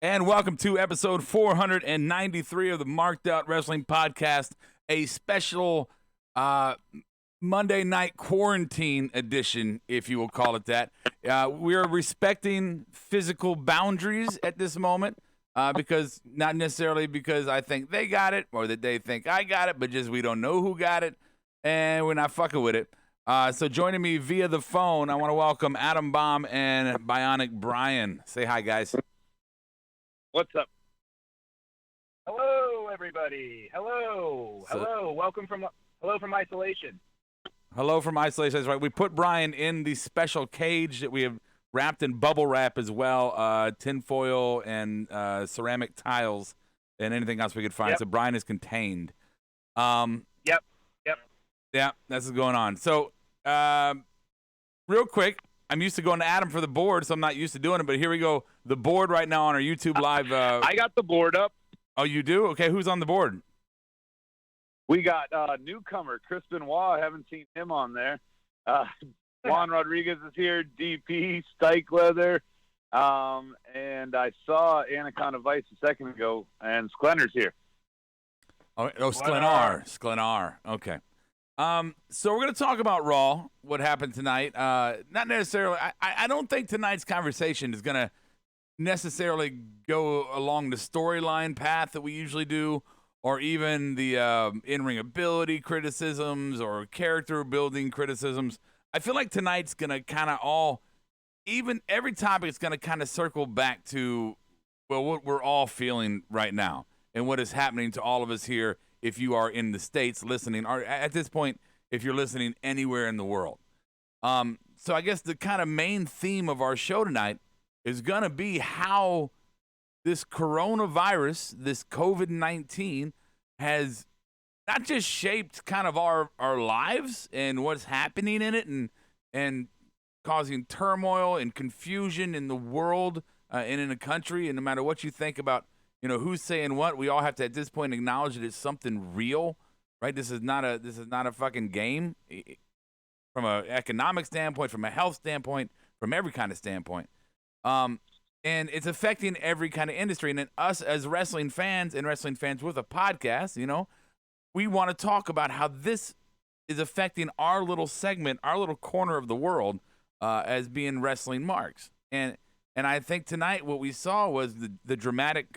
And welcome to episode 493 of the Markedoutwrestling podcast, a special Monday night quarantine edition, if you will call it that. We are respecting physical boundaries at this moment because not necessarily because I think they got it or that they think I got it, but just we don't know who got it, and we're not fucking with it. So joining me via the phone, I want to welcome Adam Baum and Bionic Brian. Say hi, guys. What's up? Hello, everybody. Hello. Welcome from isolation. Hello from isolation. That's right. We put Brian in the special cage that we have wrapped in bubble wrap as well, tinfoil and ceramic tiles and anything else we could find. Yep. So Brian is contained. Yep. Yeah, that's what's going on. So real quick, I'm used to going to Adam for the board, so I'm not used to doing it. But here we go. The board right now on our YouTube Live. I got the board up. Oh, you do? Okay, who's on the board? We got newcomer Chris Benoit. I haven't seen him on there. Juan Rodriguez is here. DP, Stike Leather. And I saw Anaconda Vice a second ago, and Sklender's here. Oh, Sklenar. Okay. So we're going to talk about Raw, what happened tonight. Not necessarily. I don't think tonight's conversation is going to necessarily go along the storyline path that we usually do, or even the in-ring ability criticisms or character building criticisms. I feel like tonight's going to kind of even every topic is going to kind of circle back to, well, what we're all feeling right now and what is happening to all of us here if you are in the States listening, or at this point, if you're listening anywhere in the world. So I guess the kind of main theme of our show tonight is going to be how this coronavirus, this COVID-19, has not just shaped kind of our lives and what's happening in it and causing turmoil and confusion in the world and in the country. And no matter what you think about, who's saying what, we all have to at this point acknowledge that it's something real, right? This is not a fucking game from an economic standpoint, from a health standpoint, from every kind of standpoint. And it's affecting every kind of industry. And then us as wrestling fans and wrestling fans with a podcast, we want to talk about how this is affecting our little segment, our little corner of the world as being wrestling marks. And I think tonight what we saw was the dramatic,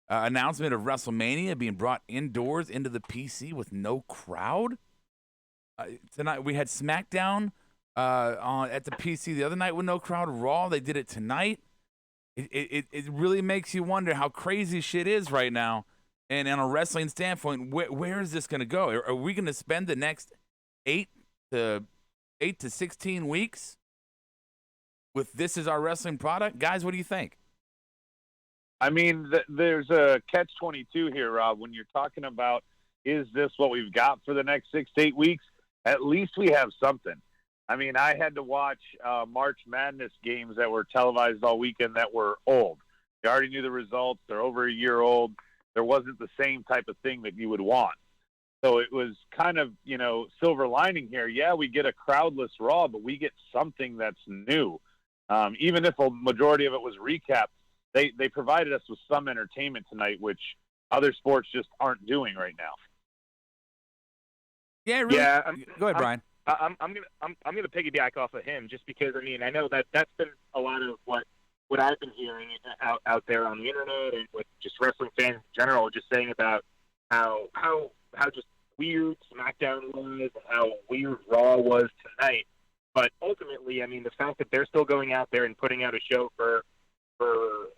announcement of WrestleMania being brought indoors into the PC with no crowd. Tonight we had SmackDown at the PC the other night with no crowd. Raw, they did it tonight. It really makes you wonder how crazy shit is right now. And on a wrestling standpoint, where is this going to go? Are we going to spend the next 8 to 16 weeks with this as our wrestling product? Guys, what do you think? I mean, there's a catch-22 here, Rob. When you're talking about, is this what we've got for the next 6 to 8 weeks? At least we have something. I mean, I had to watch March Madness games that were televised all weekend that were old. You already knew the results. They're over a year old. There wasn't the same type of thing that you would want. So it was kind of, silver lining here. Yeah, we get a crowdless Raw, but we get something that's new. Even if a majority of it was recapped, they provided us with some entertainment tonight, which other sports just aren't doing right now. Yeah, really. Yeah, go ahead, Brian. I'm gonna piggyback off of him just because I know that's been a lot of what I've been hearing out there on the internet and with just wrestling fans in general, just saying about how just weird SmackDown was, how weird Raw was tonight. But ultimately, the fact that they're still going out there and putting out a show for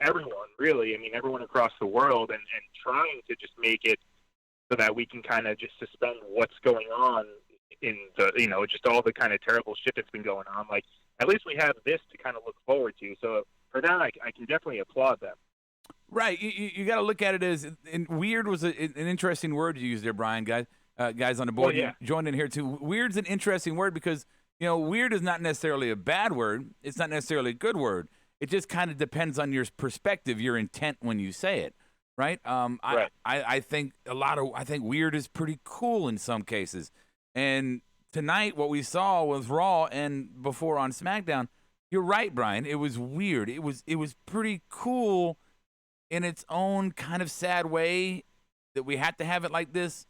everyone, really, everyone across the world, and trying to just make it so that we can kind of just suspend what's going on in the, just all the kind of terrible shit that's been going on. Like, at least we have this to kind of look forward to. So for that, I can definitely applaud them. Right. You got to look at it as, and weird was an interesting word you used there, Brian, guys on the board. Well, yeah. You joined in here too. Weird's an interesting word because, weird is not necessarily a bad word. It's not necessarily a good word. It just kind of depends on your perspective, your intent when you say it. Right. Right. I think I think weird is pretty cool in some cases. And tonight, what we saw was Raw and before on SmackDown, You're right, Brian. It was weird. It was pretty cool in its own kind of sad way that we had to have it like this.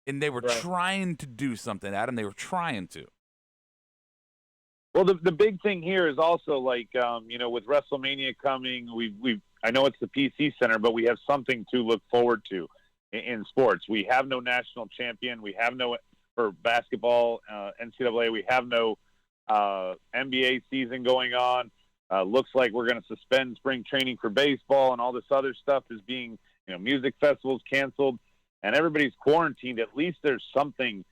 And they were trying to do something, Adam. They were trying to. Well, the big thing here is also like, with WrestleMania coming, I know it's the PC Center, but we have something to look forward to in sports. We have no national champion. We have no, for basketball, NCAA, we have no NBA season going on. Looks like we're going to suspend spring training for baseball, and all this other stuff is being, music festivals canceled, and everybody's quarantined. At least there's something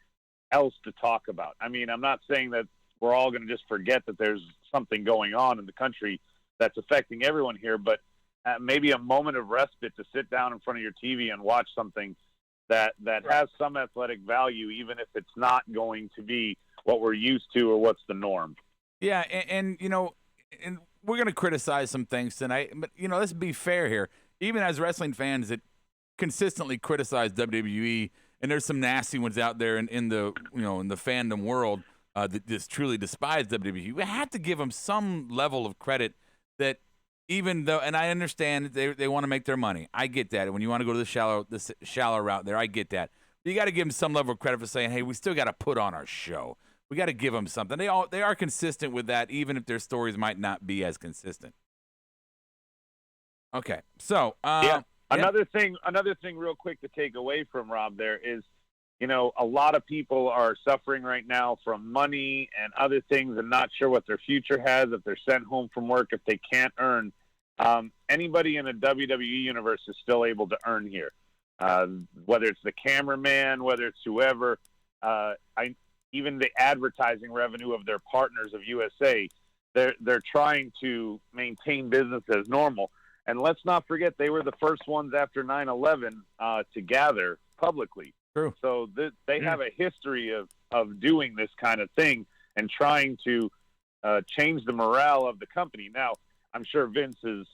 else to talk about. I mean, I'm not saying that we're all going to just forget that there's something going on in the country that's affecting everyone here, but maybe a moment of respite to sit down in front of your TV and watch something that has some athletic value, even if it's not going to be what we're used to or what's the norm. Yeah, and we're going to criticize some things tonight, but, let's be fair here. Even as wrestling fans that consistently criticize WWE, and there's some nasty ones out there in the fandom world, that just truly despise WWE. We have to give them some level of credit that even though, and I understand they want to make their money. I get that. When you want to go to the shallow route there, I get that. But you got to give them some level of credit for saying, hey, we still got to put on our show. We got to give them something. They are consistent with that, even if their stories might not be as consistent. Okay. So, Another thing real quick to take away from Rob there is, a lot of people are suffering right now from money and other things and not sure what their future has, if they're sent home from work, if they can't earn. Anybody in a WWE universe is still able to earn here, whether it's the cameraman, whether it's whoever. Even the advertising revenue of their partners of USA, they're trying to maintain business as normal. And let's not forget, they were the first ones after 9/11 to gather publicly. True. So they have a history of doing this kind of thing and trying to change the morale of the company. Now, I'm sure Vince is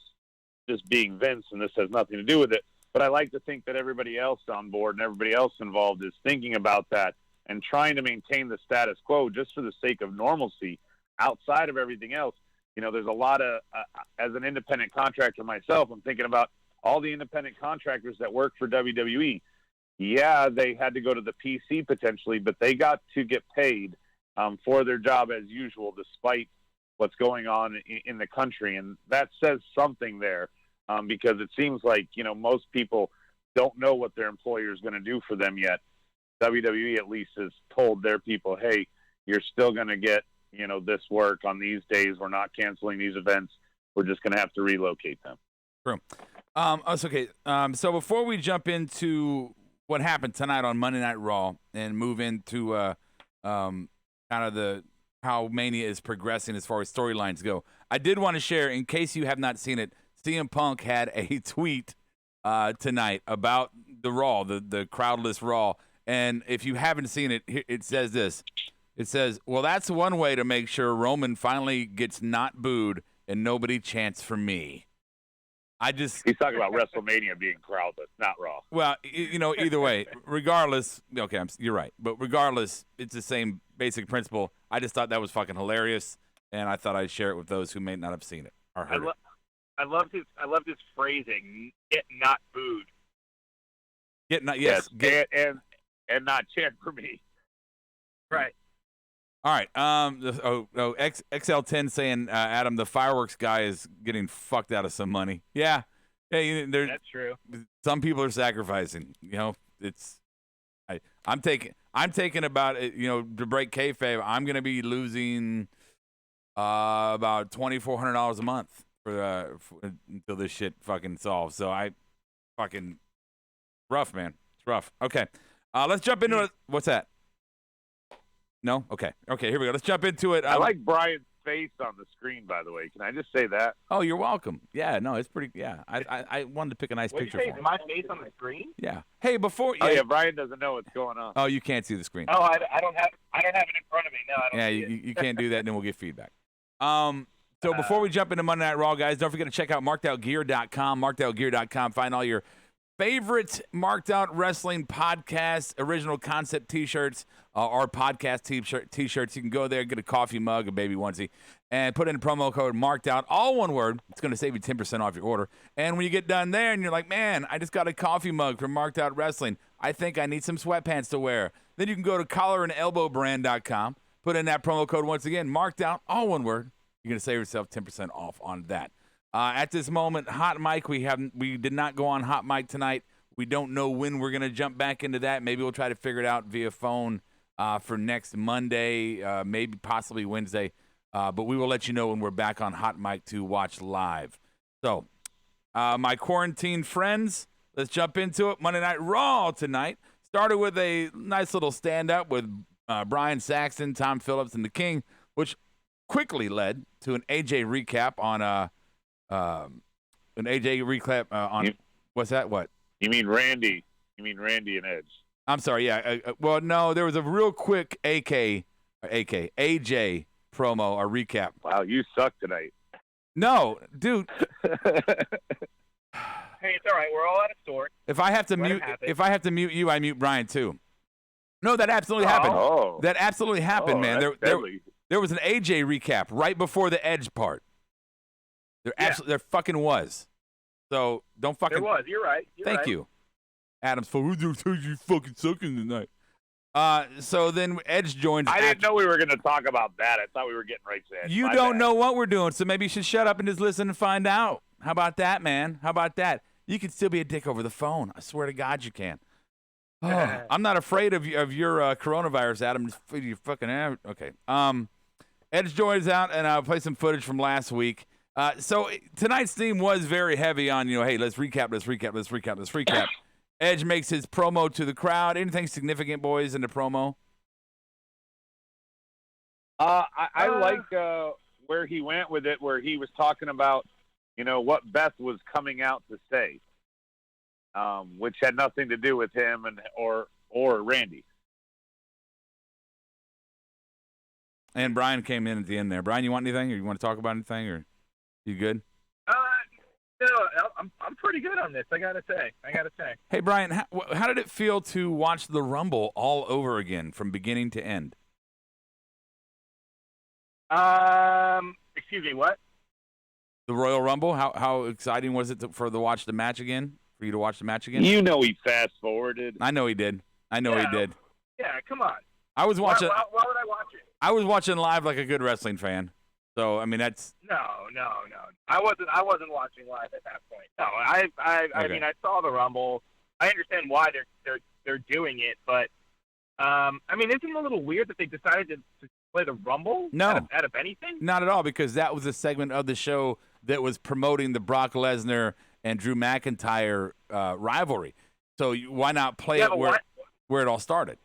just being Vince, and this has nothing to do with it. But I like to think that everybody else on board and everybody else involved is thinking about that and trying to maintain the status quo just for the sake of normalcy outside of everything else. There's a lot of, as an independent contractor myself, I'm thinking about all the independent contractors that work for WWE. Yeah, they had to go to the PC potentially, but they got to get paid for their job as usual, despite what's going on in the country. And that says something there because it seems like, most people don't know what their employer is going to do for them yet. WWE at least has told their people, hey, you're still going to get, this work on these days. We're not canceling these events. We're just going to have to relocate them. True. That's okay. So before we jump into what happened tonight on Monday Night Raw and move into kind of how Mania is progressing as far as storylines go, I did want to share, in case you have not seen it, CM Punk had a tweet tonight about the Raw, the crowdless Raw. And if you haven't seen it, it says this. It says, well, that's one way to make sure Roman finally gets not booed and nobody chants for me. He's talking about WrestleMania being crowdless, not Raw. Well, either way, regardless, okay, you're right. But regardless, it's the same basic principle. I just thought that was fucking hilarious, and I thought I'd share it with those who may not have seen it or heard it. I loved his phrasing, get not booed. Get not, yes. And not chant for me. Right. All right. XL10 saying, Adam, the fireworks guy is getting fucked out of some money. Yeah. Yeah, that's true. Some people are sacrificing. I'm taking about to break kayfabe. I'm going to be losing about $2,400 a month for until this shit fucking solves. So rough, man. It's rough. Okay. Let's jump into it. What's that? No? Okay, here we go. Let's jump into it. I like Brian's face on the screen, by the way. Can I just say that? Oh, you're welcome. Yeah, no, it's pretty, yeah. I wanted to pick a nice picture for him. My face on the screen? Yeah. Hey, before... Oh, yeah, Brian doesn't know what's going on. Oh, you can't see the screen. Oh, I don't have it in front of me. No, I don't see it. You can't do that, and then we'll get feedback. So before we jump into Monday Night Raw, guys, don't forget to check out MarkedoutGear.com. MarkedoutGear.com. Find all your favorite Marked Out Wrestling podcast, original concept T-shirts, or podcast T-shirts. You can go there, get a coffee mug, a baby onesie, and put in a promo code Marked Out, all one word. It's going to save you 10% off your order. And when you get done there and you're like, man, I just got a coffee mug from Marked Out Wrestling. I think I need some sweatpants to wear. Then you can go to collarandelbowbrand.com, put in that promo code once again, Marked Out, all one word. You're going to save yourself 10% off on that. At this moment, Hot Mic, we did not go on Hot Mic tonight. We don't know when we're going to jump back into that. Maybe we'll try to figure it out via phone for next Monday, maybe possibly Wednesday. But we will let you know when we're back on Hot Mic to watch live. So, my quarantine friends, let's jump into it. Monday Night Raw tonight started with a nice little stand-up with Brian Saxton, Tom Phillips, and The King, which quickly led to an AJ recap on what's that? What? You mean Randy? You mean Randy and Edge? I'm sorry. Yeah. Well, no, there was a real quick AJ promo or recap. Wow, you suck tonight. No, dude. Hey, it's all right. We're all out of sorts. If I have to mute you, I mute Brian too. No, that absolutely happened. Oh. That absolutely happened, man. Deadly. There was an AJ recap right before the Edge part. There fucking was. So don't fucking. There was. You're right. Thank you, Adams. For you fucking sucking tonight. So then Edge joins. I didn't know we were going to talk about that. I thought we were getting right to Edge. You don't know what we're doing, so maybe you should shut up and just listen and find out. How about that, man? How about that? You can still be a dick over the phone. I swear to God, you can. Oh, I'm not afraid of your coronavirus, Adam. You fucking okay. Edge joins out, and I'll play some footage from last week. So tonight's theme was very heavy on, hey, let's recap. Edge makes his promo to the crowd. Anything significant, boys, in the promo? I like where he went with it, where he was talking about, what Beth was coming out to say, which had nothing to do with him or Randy. And Brian came in at the end there. Brian, you want anything, or you want to talk about anything, or you good? No, I'm pretty good on this. I gotta say. Hey, Brian, how did it feel to watch the Rumble all over again from beginning to end? Excuse me, what? The Royal Rumble. How exciting was it for you to watch the match again? He fast forwarded. I know he did. Yeah, come on. I was watching. Why would I watch it? I was watching live like a good wrestling fan. So I mean that's. No. I wasn't watching live at that point. No, I mean I saw the Rumble. I understand why they're doing it, but I mean isn't it a little weird that they decided to play the Rumble? No, out of anything. Not at all, because that was a segment of the show that was promoting the Brock Lesnar and Drew McIntyre rivalry. So why not play it where it all started?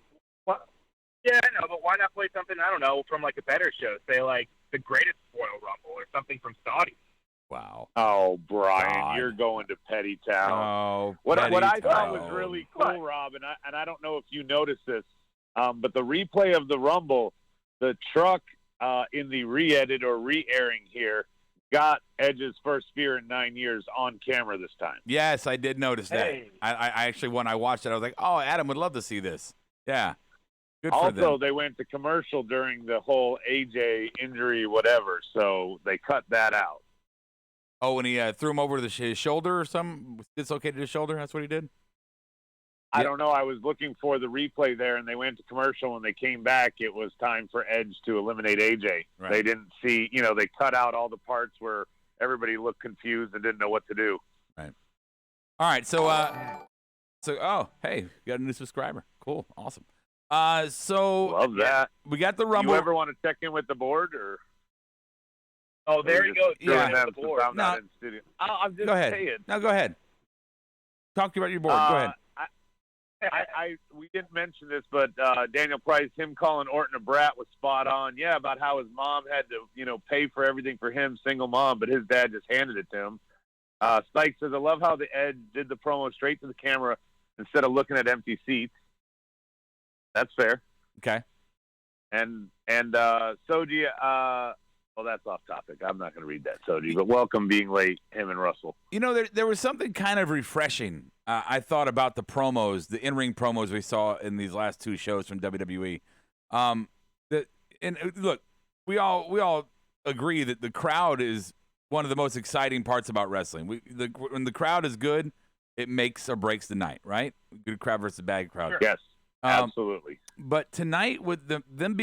Yeah, I know, but why not play something, I don't know, from like a better show? Say like the greatest Royal Rumble or something from Saudi. Wow. Oh, Brian, you're going to Petty Town. Oh, what I thought was really cool, Rob, and I don't know if you noticed this, but the replay of the Rumble, the truck in the re-edit or re-airing here got Edge's first spear in 9 years on camera this time. Yes, I did notice that. Hey. I actually, when I watched it, I was like, oh, Adam would love to see this. Yeah. Good for them. Also, they went to commercial during the whole AJ injury, whatever, so they cut that out. Oh, and he threw him over to his shoulder or something? Dislocated his shoulder? That's what he did? I don't know. I was looking for the replay there, and they went to commercial. When they came back, it was time for Edge to eliminate AJ. Right. They didn't see, they cut out all the parts where everybody looked confused and didn't know what to do. Right. All right. So, oh, hey, you got a new subscriber. Cool. Awesome. So love that. We got the Rumble. You ever want to check in with the board, or? Oh, there you go. Yeah. The board. I'm not in studio. I'm just go ahead. saying. No, go ahead. Talk to you about your board. Go ahead. We didn't mention this, but Daniel Price, him calling Orton a brat was spot on. Yeah, about how his mom had to, pay for everything for him, single mom, but his dad just handed it to him. Spike says, I love how the Edge did the promo straight to the camera instead of looking at empty seats. That's fair. Okay. And so do you, Well, that's off topic. I'm not going to read that, Soji. But welcome being late, him and Russell. You know, there was something kind of refreshing. I thought about the promos, the in-ring promos we saw in these last two shows from WWE. Look, we all agree that the crowd is one of the most exciting parts about wrestling. When the crowd is good, it makes or breaks the night, right? Good crowd versus bad crowd. Sure. Yes, absolutely. But tonight, with them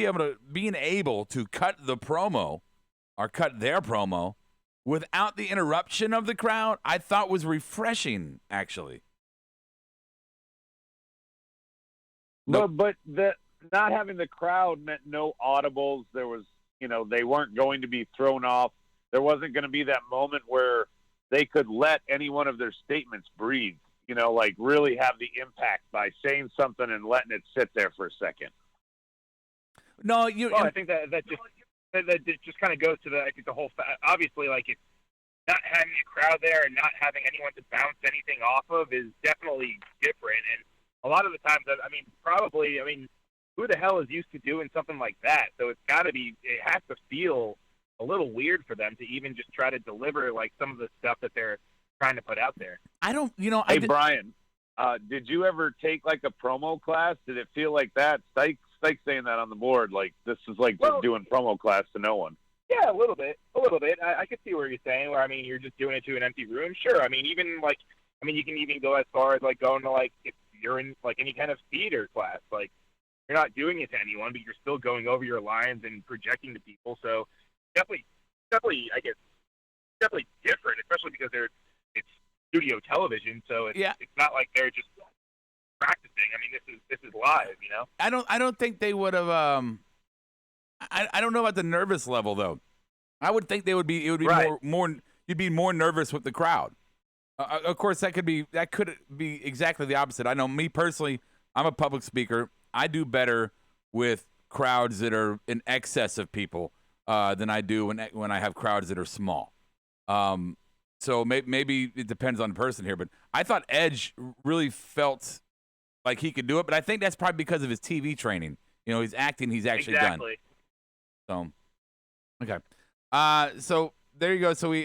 being able to cut the promo or cut their promo without the interruption of the crowd, I thought was refreshing, actually. But not having the crowd meant no audibles. There was, they weren't going to be thrown off. There wasn't going to be that moment where they could let any one of their statements breathe, like really have the impact by saying something and letting it sit there for a second. No, I think that just kind of goes to I think the whole obviously, like, it's not having a crowd there and not having anyone to bounce anything off of is definitely different. And a lot of the times, who the hell is used to doing something like that? So it has to feel a little weird for them to even just try to deliver like some of the stuff that they're trying to put out there. Hey, Brian, did you ever take like a promo class? Did it feel like that? Stike's saying that on the board, like this is like just doing promo class to no one. Yeah, a little bit. I could see where you're saying, where, you're just doing it to an empty room. Sure. You can even go as far as like going to like, if you're in like any kind of theater class, like you're not doing it to anyone, but you're still going over your lines and projecting to people. So definitely, I guess, definitely different, especially because it's studio television. So it's not like they're just practicing. This is live, I don't think they would have. I don't know about the nervous level though. I would think it would be right. more. You'd be more nervous with the crowd. Of course, that could be exactly the opposite. I know me personally. I'm a public speaker. I do better with crowds that are in excess of people than I do when I have crowds that are small. So maybe it depends on the person here, but I thought Edge really felt like he could do it, but I think that's probably because of his TV training. He's acting, he's actually done. So, okay. So there you go. So we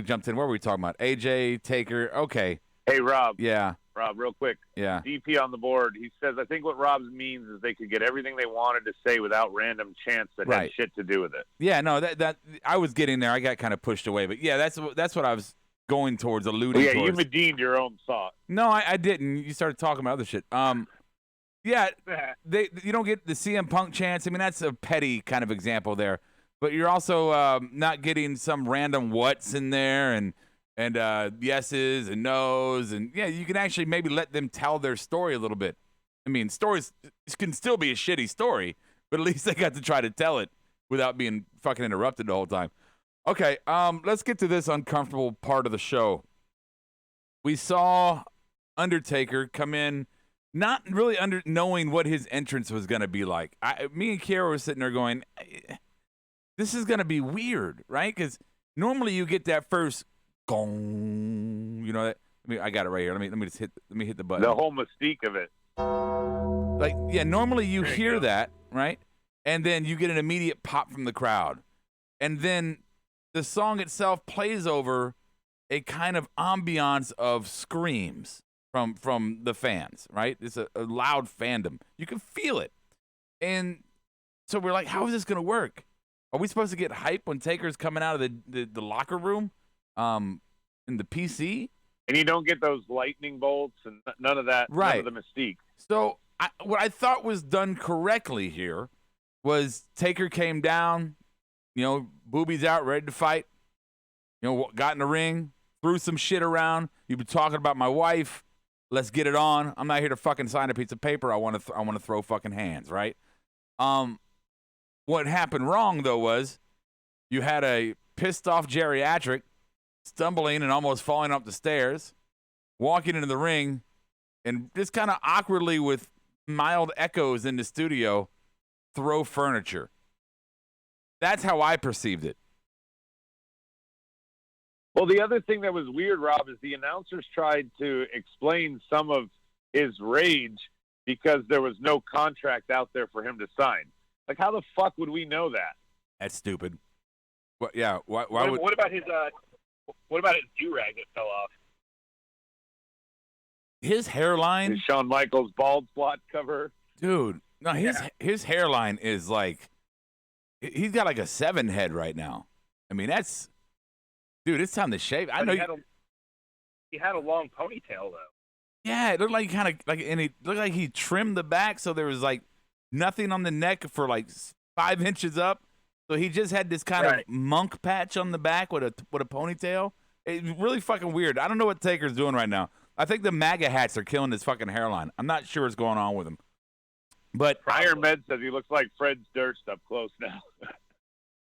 jumped in. What were we talking about? AJ, Taker. Okay. Hey, Rob. Yeah. Rob, real quick. Yeah. DP on the board. He says, I think what Rob means is they could get everything they wanted to say without random chants that had shit to do with it. Yeah, no, that I was getting there. I got kind of pushed away, but yeah, that's what I was going towards, alluding towards. You medined your own thought. No, I didn't. You started talking about other shit. Yeah, you don't get the CM Punk chants. That's a petty kind of example there. But you're also not getting some random what's in there and yeses and nos. And, yeah, you can actually maybe let them tell their story a little bit. Stories can still be a shitty story, but at least they got to try to tell it without being fucking interrupted the whole time. Okay, let's get to this uncomfortable part of the show. We saw Undertaker come in not really knowing what his entrance was going to be like. Me and Kiara were sitting there going, this is going to be weird, right? Because normally you get that first gong, I got it right here. Let me hit the button. The whole mystique of it. Like, yeah, normally you hear that, right? And then you get an immediate pop from the crowd. And then the song itself plays over a kind of ambiance of screams from the fans, right? It's a loud fandom. You can feel it. And so we're like, how is this going to work? Are we supposed to get hype when Taker's coming out of the locker room in the PC? And you don't get those lightning bolts and none of that, right. None of the mystique. So what I thought was done correctly here was Taker came down, boobies out, ready to fight, got in the ring, threw some shit around. You've been talking about my wife. Let's get it on. I'm not here to fucking sign a piece of paper. I want to throw fucking hands, right? What happened wrong, though, was you had a pissed-off geriatric stumbling and almost falling up the stairs, walking into the ring, and just kind of awkwardly with mild echoes in the studio, throw furniture. That's how I perceived it. Well, the other thing that was weird, Rob, is the announcers tried to explain some of his rage because there was no contract out there for him to sign. Like, how the fuck would we know that? That's stupid. What? Yeah. Why What about his do-rag that fell off? his hairline? Is Shawn Michaels' bald spot cover? Dude, no, his hairline is like, he's got like a 7 head right now. I mean, dude, it's time to shave. I know he had a long ponytail though. Yeah, it looked like and it looked like he trimmed the back, so there was like nothing on the neck for like 5 inches up. So he just had this kind of monk patch on the back with a ponytail. It's really fucking weird. I don't know what Taker's doing right now. I think the MAGA hats are killing his fucking hairline. I'm not sure what's going on with him. But Iron Med says he looks like Fred Durst up close now.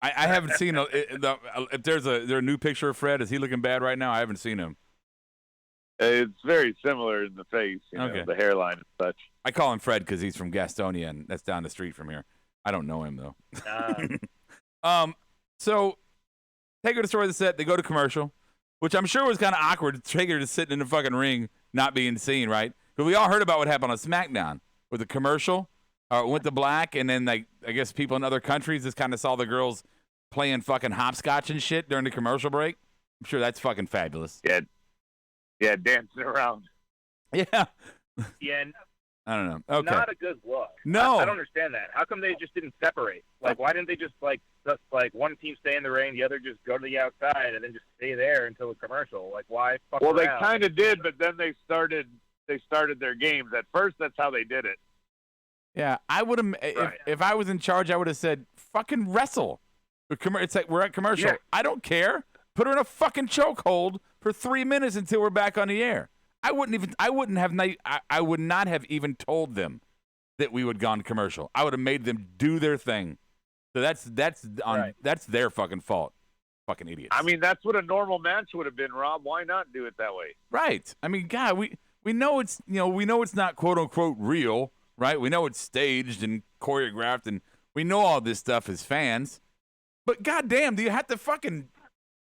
I haven't seen if there's a new picture of Fred. Is he looking bad right now? I haven't seen him. It's very similar in the face, the hairline and such. I call him Fred because he's from Gastonia, and that's down the street from here. I don't know him though. So Taker destroys the set. They go to commercial, which I'm sure was kind of awkward. Taker just sitting in the fucking ring, not being seen, right? But we all heard about what happened on SmackDown with the commercial. Went to black, and then I guess people in other countries just kind of saw the girls playing fucking hopscotch and shit during the commercial break. I'm sure that's fucking fabulous. Yeah, dancing around. Yeah. Yeah. I don't know. Okay. Not a good look. No. I don't understand that. How come they just didn't separate? Like, why didn't they just like one team stay in the ring, the other just go to the outside, and then just stay there until the commercial? Like, why fuck around? Well, they kind of did, but then they started their games. At first, that's how they did it. Yeah, I would have. If I was in charge, I would have said, "Fucking wrestle." It's like we're at commercial. Yeah. I don't care. Put her in a fucking chokehold for 3 minutes until we're back on the air. I would not have even told them that we would gone commercial. I would have made them do their thing. So that's their fucking fault. Fucking idiots. I mean, that's what a normal match would have been, Rob. Why not do it that way? Right. I mean, God, we know it's not quote unquote real, right? We know it's staged and choreographed, and we know all this stuff as fans. But goddamn, do you have to fucking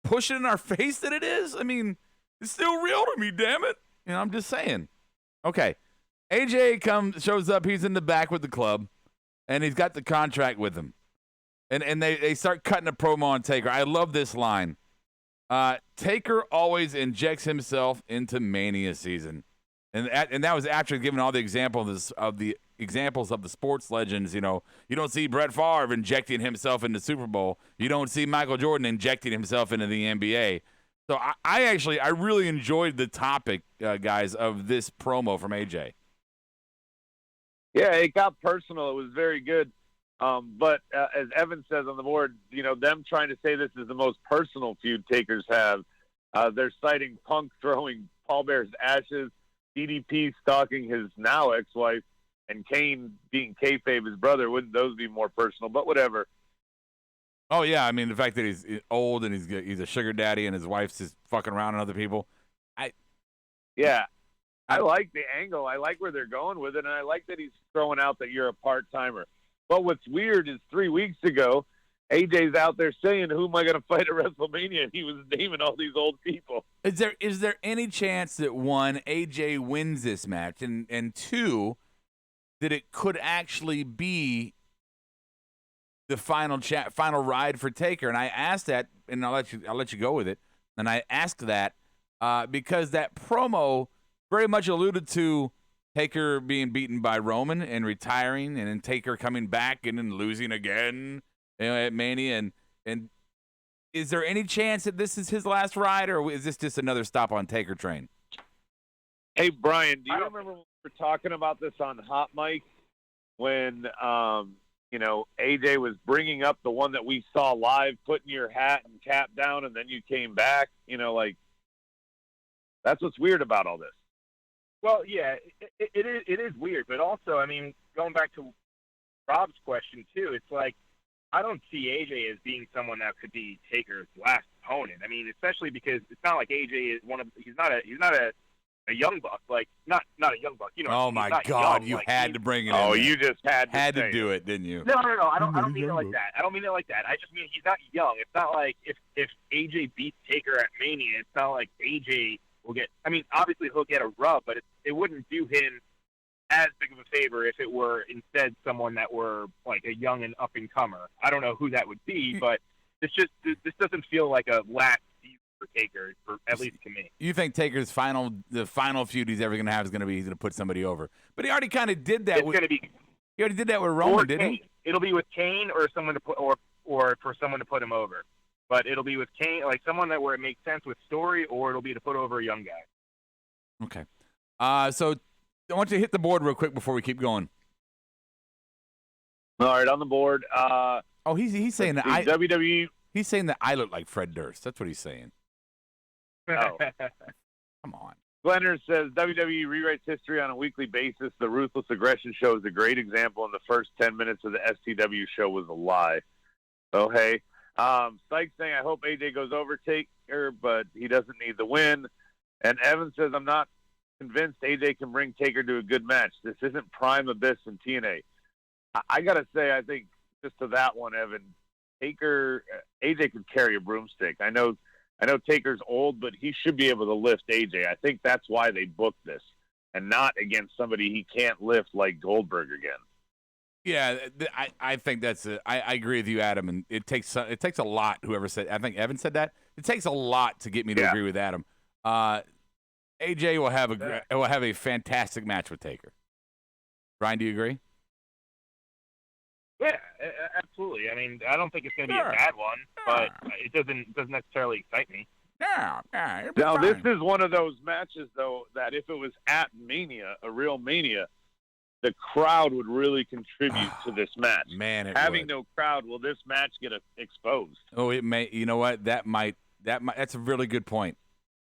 push it in our face that it is? I mean, it's still real to me, damn it. I'm just saying. Okay. AJ shows up. He's in the back with the club, and he's got the contract with him. And they start cutting a promo on Taker. I love this line. Taker always injects himself into Mania season. And that was after giving all the examples of the sports legends. You don't see Brett Favre injecting himself into Super Bowl. You don't see Michael Jordan injecting himself into the NBA. So I really enjoyed the topic, guys, of this promo from AJ. Yeah, it got personal. It was very good. But as Evan says on the board, them trying to say this is the most personal feud Takers have. They're citing Punk throwing Paul Bear's ashes, DDP stalking his now ex-wife, and Kane being kayfabe his brother. Wouldn't those be more personal? But whatever. Oh yeah, I mean the fact that he's old and he's a sugar daddy and his wife's just fucking around on other people. I like the angle. I like where they're going with it, and I like that he's throwing out that you're a part-timer. But what's weird is 3 weeks ago, AJ's out there saying, "Who am I going to fight at WrestleMania?" And he was naming all these old people. Is there any chance that one, AJ wins this match, and two, that it could actually be the final ride for Taker? And I asked that, and I'll let you go with it. And I asked that because that promo very much alluded to Taker being beaten by Roman and retiring, and then Taker coming back and then losing again at Mania. And is there any chance that this is his last ride, or is this just another stop on Taker train? Hey, Brian, do you remember when we were talking about this on Hot Mic when AJ was bringing up the one that we saw live, putting your hat and cap down, and then you came back? That's what's weird about all this. Well, yeah, it is weird, but also, I mean, going back to Rob's question too, it's like I don't see AJ as being someone that could be Taker's last opponent. I mean, especially because it's not like AJ is he's not a young buck, like not a young buck. Oh my God, young, you had to bring it. Oh, in you just had to do it, didn't you? No. I don't mean it like that. I don't mean it like that. I just mean he's not young. It's not like if AJ beats Taker at Mania, it's not like AJ will get. I mean, obviously he'll get a rub, but it wouldn't do him as big of a favor if it were instead someone that were like a young and up and comer. I don't know who that would be, but this doesn't feel like a last season for Taker, at least to me. You think Taker's the final feud he's ever going to have is going to be he's going to put somebody over? But he already kind of did that. He already did that with Roman, didn't he? It'll be with Kane or someone to put or for someone to put him over. But it'll be with Kane, like someone where it makes sense with story, or it'll be to put over a young guy. Okay. So I want you to hit the board real quick before we keep going. All right, on the board. He's saying that WWE. He's saying that I look like Fred Durst. That's what he's saying. Oh. Come on. Glenner says WWE rewrites history on a weekly basis. The Ruthless Aggression show is a great example, and the first 10 minutes of the STW show was a lie. Oh, hey. Sykes saying, I hope AJ goes over Taker, but he doesn't need the win. And Evan says, I'm not convinced AJ can bring Taker to a good match. This isn't Prime Abyss and TNA. I got to say, I think just to that one, Evan, AJ could carry a broomstick. I know Taker's old, but he should be able to lift AJ. I think that's why they booked this, and not against somebody he can't lift like Goldberg again. Yeah, I think that's I agree with you, Adam. And it takes a lot. Whoever said, I think Evan said that. It takes a lot to get me to agree with Adam. AJ will have a fantastic match with Taker. Brian, do you agree? Yeah, absolutely. I mean, I don't think it's going to be a bad one, but it doesn't necessarily excite me. Now, this is one of those matches, though, that if it was at Mania, a real Mania, the crowd would really contribute to this match. Man, having no crowd, will this match get exposed? Oh, it may. You know what? That's a really good point.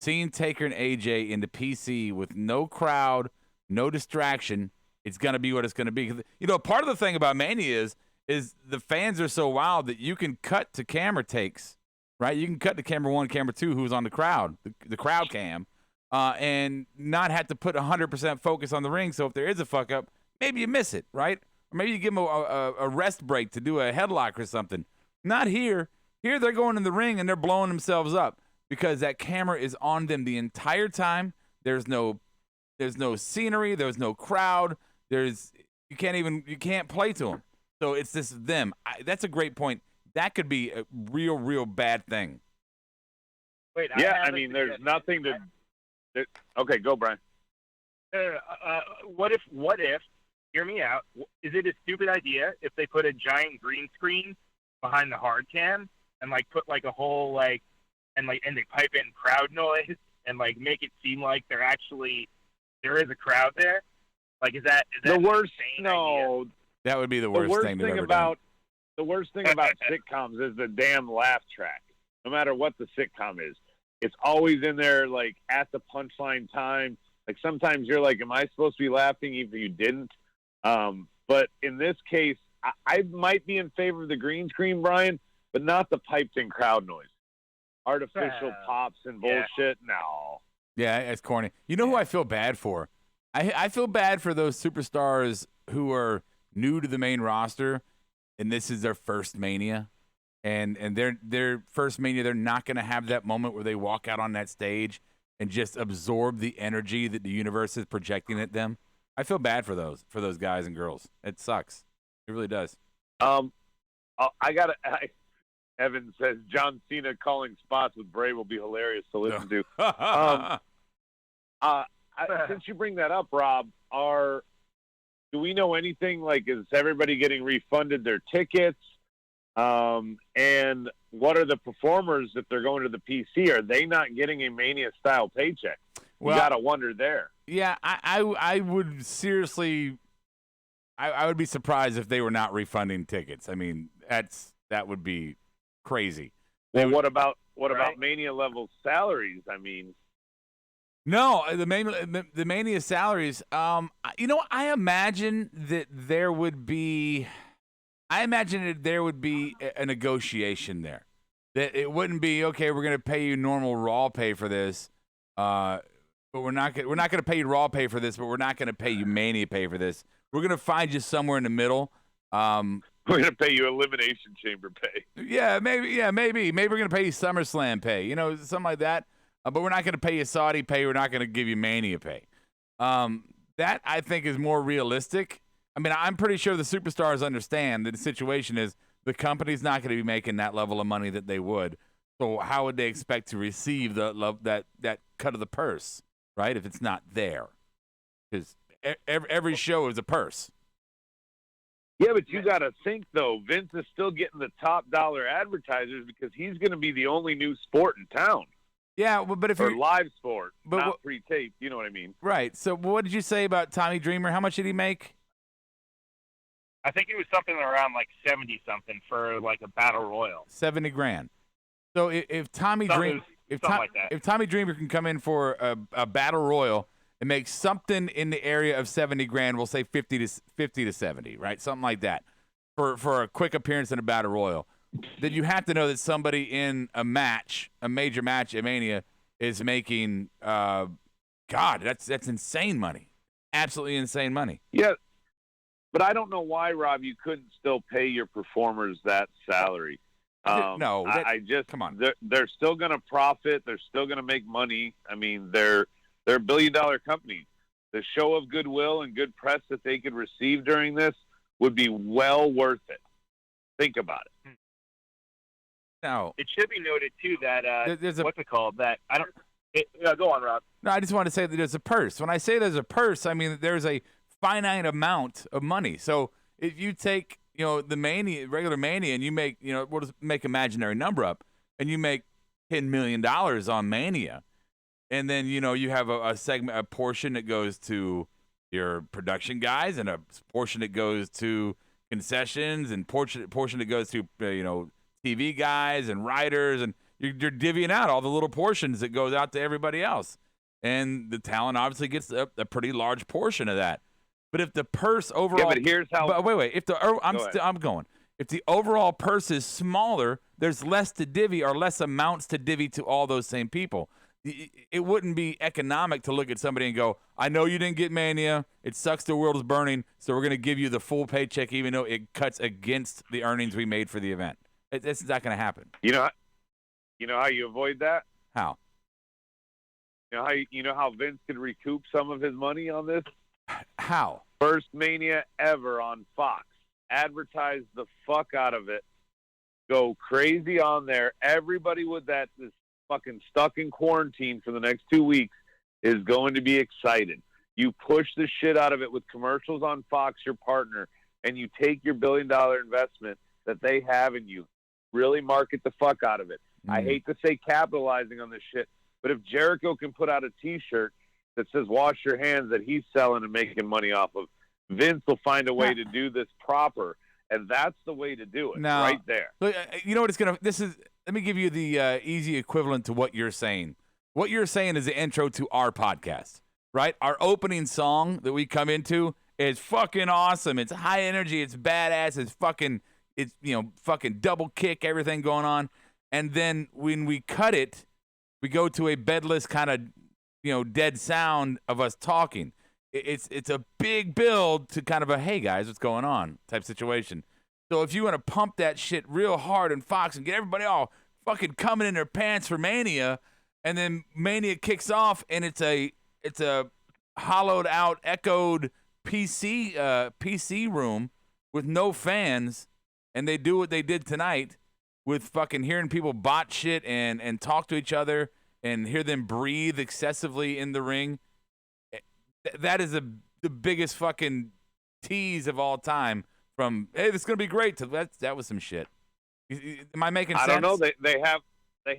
Seeing Taker and AJ in the PC with no crowd, no distraction, it's going to be what it's going to be. You know, part of the thing about Mania is the fans are so wild that you can cut to camera takes, right? You can cut to camera 1, camera 2, who's on the crowd, the crowd cam, and not have to put 100% focus on the ring. So if there is a fuck up, maybe you miss it, right? Or maybe you give them a rest break to do a headlock or something. Not here. Here they're going in the ring and they're blowing themselves up because that camera is on them the entire time. There's no scenery. There's no crowd. You can't play to them. So it's just them. That's a great point. That could be a real, real bad thing. Wait, I mean, there's nothing to. Okay, go, Brian. What if? Hear me out. Is it a stupid idea if they put a giant green screen behind the hard cam and put a whole and they pipe in crowd noise and make it seem like there is a crowd there? Is that the worst? No, idea? That would be the worst thing they've ever done. The worst thing about sitcoms is the damn laugh track. No matter what the sitcom is, it's always in there at the punchline time. Sometimes you're am I supposed to be laughing even if you didn't? But in this case, I might be in favor of the green screen, Brian, but not the piped-in crowd noise. Artificial pops and bullshit. No. Yeah, it's corny. You know who I feel bad for? I feel bad for those superstars who are new to the main roster, and this is their first Mania. And their first Mania, they're not going to have that moment where they walk out on that stage and just absorb the energy that the universe is projecting at them. I feel bad for those guys and girls. It sucks. It really does. Evan says John Cena calling spots with Bray will be hilarious to listen to. Since you bring that up, Rob, do we know anything? Is everybody getting refunded their tickets? And what are the performers if they're going to the PC? Are they not getting a Mania-style paycheck? Well, you got to wonder there. Yeah, I would seriously I would be surprised if they were not refunding tickets. I mean, that would be crazy. Well, what about Mania level salaries? I mean, no, the Mania salaries. I imagine that there would be a negotiation there. That it wouldn't be okay. We're going to pay you normal Raw pay for this, but we're not going to pay you Raw pay for this, but we're not going to pay you Mania pay for this. We're going to find you somewhere in the middle. We're going to pay you Elimination Chamber pay. Yeah, maybe. Maybe we're going to pay you SummerSlam pay. Something like that. But we're not going to pay you Saudi pay. We're not going to give you Mania pay. That I think is more realistic. I mean, I'm pretty sure the superstars understand that the situation is the company's not going to be making that level of money that they would. So how would they expect to receive that cut of the purse, right? If it's not there, because every show is a purse. Yeah, but you got to think, though, Vince is still getting the top dollar advertisers because he's going to be the only new sport in town. Yeah, but if you're live sport, not pre-taped, you know what I mean? Right. So what did you say about Tommy Dreamer? How much did he make? I think it was something around like 70-something for like a battle royal. $70,000. So if Tommy Dreamer, if Tommy Dreamer can come in for a battle royal and make something in the area of $70,000, we'll say 50 to 70, right? Something like that for a quick appearance in a battle royal. Then you have to know that somebody in a major match at Mania, is making, that's insane money, absolutely insane money. Yeah, but I don't know why, Rob, you couldn't still pay your performers that salary. No, come on. They're still going to profit. They're still going to make money. I mean, they're a billion-dollar company. The show of goodwill and good press that they could receive during this would be well worth it. Think about it. No. It should be noted too that there's what's it called? That I don't. Go on, Rob. No, I just want to say that there's a purse. When I say there's a purse, I mean that there's a finite amount of money. So if you take the regular Mania, and you make we'll just make imaginary number up, and you make $10 million on Mania, and then you have a portion that goes to your production guys, and a portion that goes to concessions, and portion that goes to TV guys and writers, and you're divvying out all the little portions that goes out to everybody else. And the talent obviously gets a pretty large portion of that. But if the purse overall, but here's how. But wait. If I'm going. If the overall purse is smaller, there's less to divvy or less amounts to divvy to all those same people. It wouldn't be economic to look at somebody and go, I know you didn't get Mania. It sucks the world is burning, so we're going to give you the full paycheck even though it cuts against the earnings we made for the event. It's not going to happen. You know how you avoid that? How? You know how Vince could recoup some of his money on this? How? First Mania ever on Fox. Advertise the fuck out of it. Go crazy on there. Everybody with this fucking stuck in quarantine for the next 2 weeks is going to be excited. You push the shit out of it with commercials on Fox, your partner, and you take your $1 billion investment that they have in you. Really market the fuck out of it. I hate to say capitalizing on this shit, but if Jericho can put out a T-shirt that says "Wash your hands" that he's selling and making money off of, Vince will find a way to do this proper, and that's the way to do it. Right there. Look, you know what it's gonna. Let me give you the easy equivalent to what you're saying. What you're saying is the intro to our podcast, right? Our opening song that we come into is fucking awesome. It's high energy. It's badass. It's fucking double kick, everything going on. And then when we cut it, we go to a bedless kind of, dead sound of us talking. It's a big build to kind of a, hey guys, what's going on type situation. So if you want to pump that shit real hard in Fox and get everybody all fucking coming in their pants for Mania, and then Mania kicks off and it's a hollowed out, echoed PC room with no fans, and they do what they did tonight with fucking hearing people bot shit and talk to each other and hear them breathe excessively in the ring. That is the biggest fucking tease of all time. From, hey, this is gonna be great, to that was some shit. Am I making sense? I don't know. They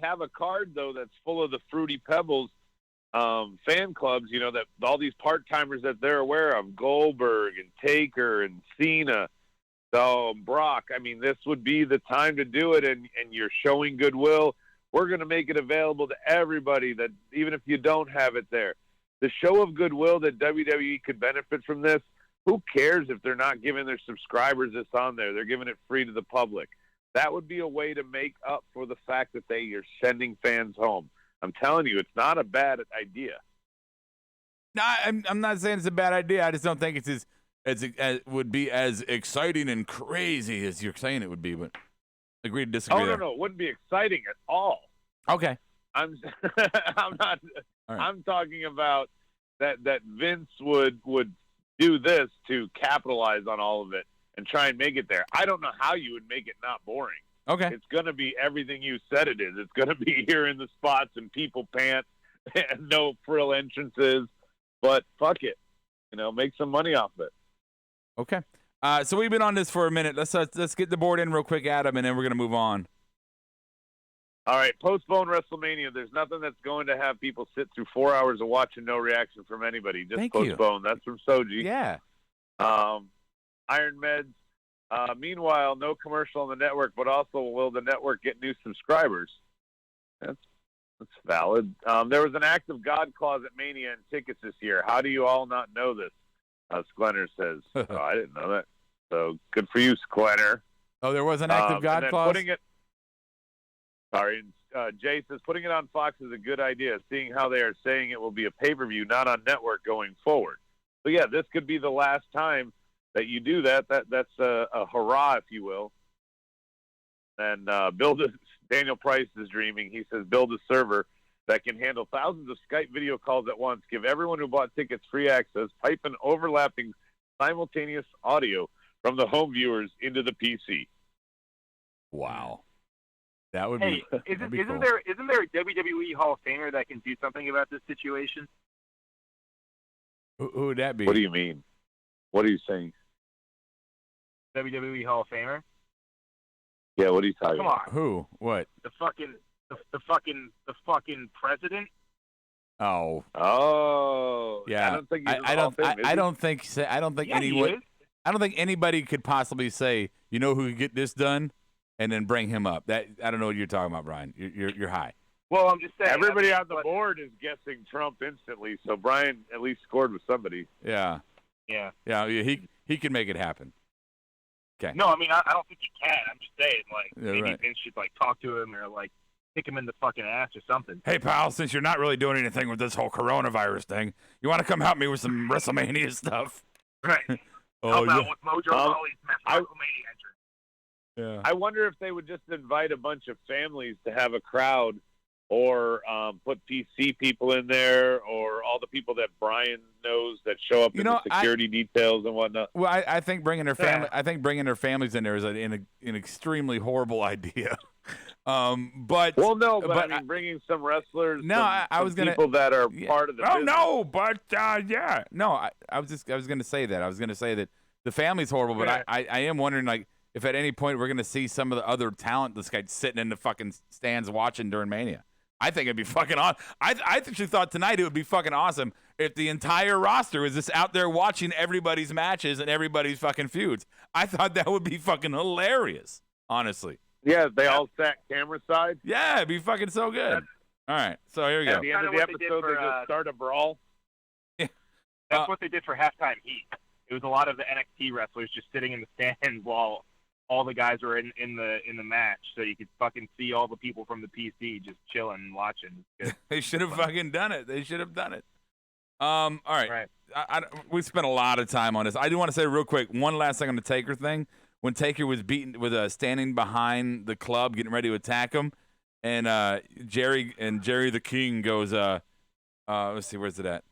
have a card though that's full of the Fruity Pebbles fan clubs. That all these part timers that they're aware of, Goldberg and Taker and Cena. So Brock, I mean, this would be the time to do it, and you're showing goodwill. We're going to make it available to everybody, that even if you don't have it there. The show of goodwill that WWE could benefit from this, who cares if they're not giving their subscribers this on there? They're giving it free to the public. That would be a way to make up for the fact that they are sending fans home. I'm telling you, it's not a bad idea. No, I'm not saying it's a bad idea. I just don't think it's as would be as exciting and crazy as you're saying it would be. But agree to disagree. No, it wouldn't be exciting at all. Okay. I'm not. Right. I'm talking about that Vince would do this to capitalize on all of it and try and make it there. I don't know how you would make it not boring. Okay. It's going to be everything you said it is. It's going to be here in the spots and people pants and no frill entrances. But fuck it. Make some money off it. Okay. So we've been on this for a minute. Let's get the board in real quick, Adam, and then we're going to move on. All right, postpone WrestleMania. There's nothing that's going to have people sit through 4 hours of watching no reaction from anybody. Just postpone. That's from Soji. Yeah. Iron Meds. Meanwhile, no commercial on the network, but also will the network get new subscribers? That's valid. There was an act of God clause at Mania and tickets this year. How do you all not know this? Sklenner says, oh, I didn't know that. So good for you, Sklenner. Oh, there was an act of God clause? Jay says, putting it on Fox is a good idea, seeing how they are saying it will be a pay-per-view, not on network going forward. So, yeah, this could be the last time that you do that. That's a hurrah, if you will. And Daniel Price is dreaming. He says, build a server that can handle thousands of Skype video calls at once, give everyone who bought tickets free access, pipe in overlapping simultaneous audio from the home viewers into the PC. Wow. That would be cool. Isn't there a WWE Hall of Famer that can do something about this situation? Who would that be? What do you mean? What are you saying? WWE Hall of Famer? Yeah, what are you talking about? Come on. Who? What? The fucking president? Oh. Yeah. I don't think anybody could possibly say, who could get this done, and then bring him up. That I don't know what you're talking about, Brian. You're high. Well, I'm just saying. Everybody on the board is guessing Trump instantly, so Brian at least scored with somebody. Yeah. Yeah. Yeah. He can make it happen. Okay. No, I mean I don't think he can. I'm just saying, maybe right. Vince should talk to him or kick him in the fucking ass or something. Hey, pal, since you're not really doing anything with this whole coronavirus thing, you want to come help me with some WrestleMania stuff? Right. How about with Mojo Rawley's WrestleMania entrance? Yeah. I wonder if they would just invite a bunch of families to have a crowd, or put PC people in there, or all the people that Brian knows that show up in the security details and whatnot. Well, I think bringing their family, bringing their families in there is an extremely horrible idea. But I mean, bringing some wrestlers. No, I was gonna people that are part of the. Oh business. no, but yeah, no, I was gonna say that. I was gonna say that the family's horrible, but I am wondering if at any point we're gonna see some of the other talent this guy's sitting in the fucking stands watching during Mania. I think it'd be fucking awesome. I actually thought tonight it would be fucking awesome if the entire roster was just out there watching everybody's matches and everybody's fucking feuds. I thought that would be fucking hilarious, honestly. Yeah, they all sat camera side. Yeah, it'd be fucking so good. All right, so here we go. At the end of the episode, they just start a brawl. Yeah. That's what they did for Halftime Heat. It was a lot of the NXT wrestlers just sitting in the stands while all the guys were in the match, so you could fucking see all the people from the PC just chilling and watching. They should have fucking done it. They should have done it. All right. We spent a lot of time on this. I do want to say real quick one last thing on the Taker thing. When Taker was standing behind the club, getting ready to attack him, and Jerry the King goes, let's see, where's it at?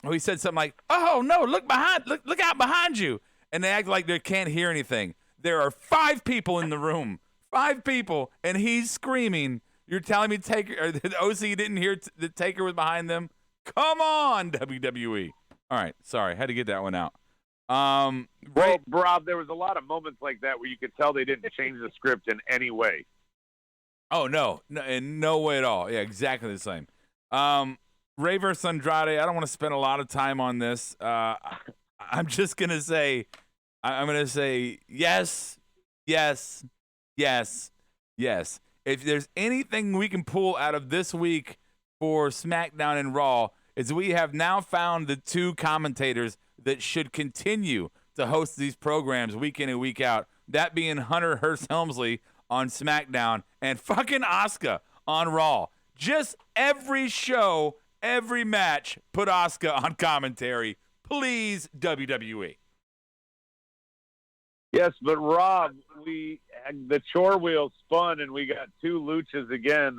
Oh, he said something like, "Oh no, look out behind you," and they act like they can't hear anything. There are 5 people in the room, 5 people, and he's screaming. You're telling me the OC didn't hear the Taker was behind them? Come on, WWE. All right, sorry, had to get that one out. Well, Rob, there was a lot of moments like that where you could tell they didn't change the script in any way. Oh, no, in no way at all. Yeah, exactly the same. Ray versus Andrade, I don't want to spend a lot of time on this. I'm just going to say, yes. If there's anything we can pull out of this week for SmackDown and Raw, is we have now found the 2 commentators that should continue to host these programs week in and week out. That being Hunter Hearst Helmsley on SmackDown and fucking Asuka on Raw. Just every show, every match, put Asuka on commentary. Please, WWE. Yes, but Rob, the chore wheel spun and we got 2 luchas again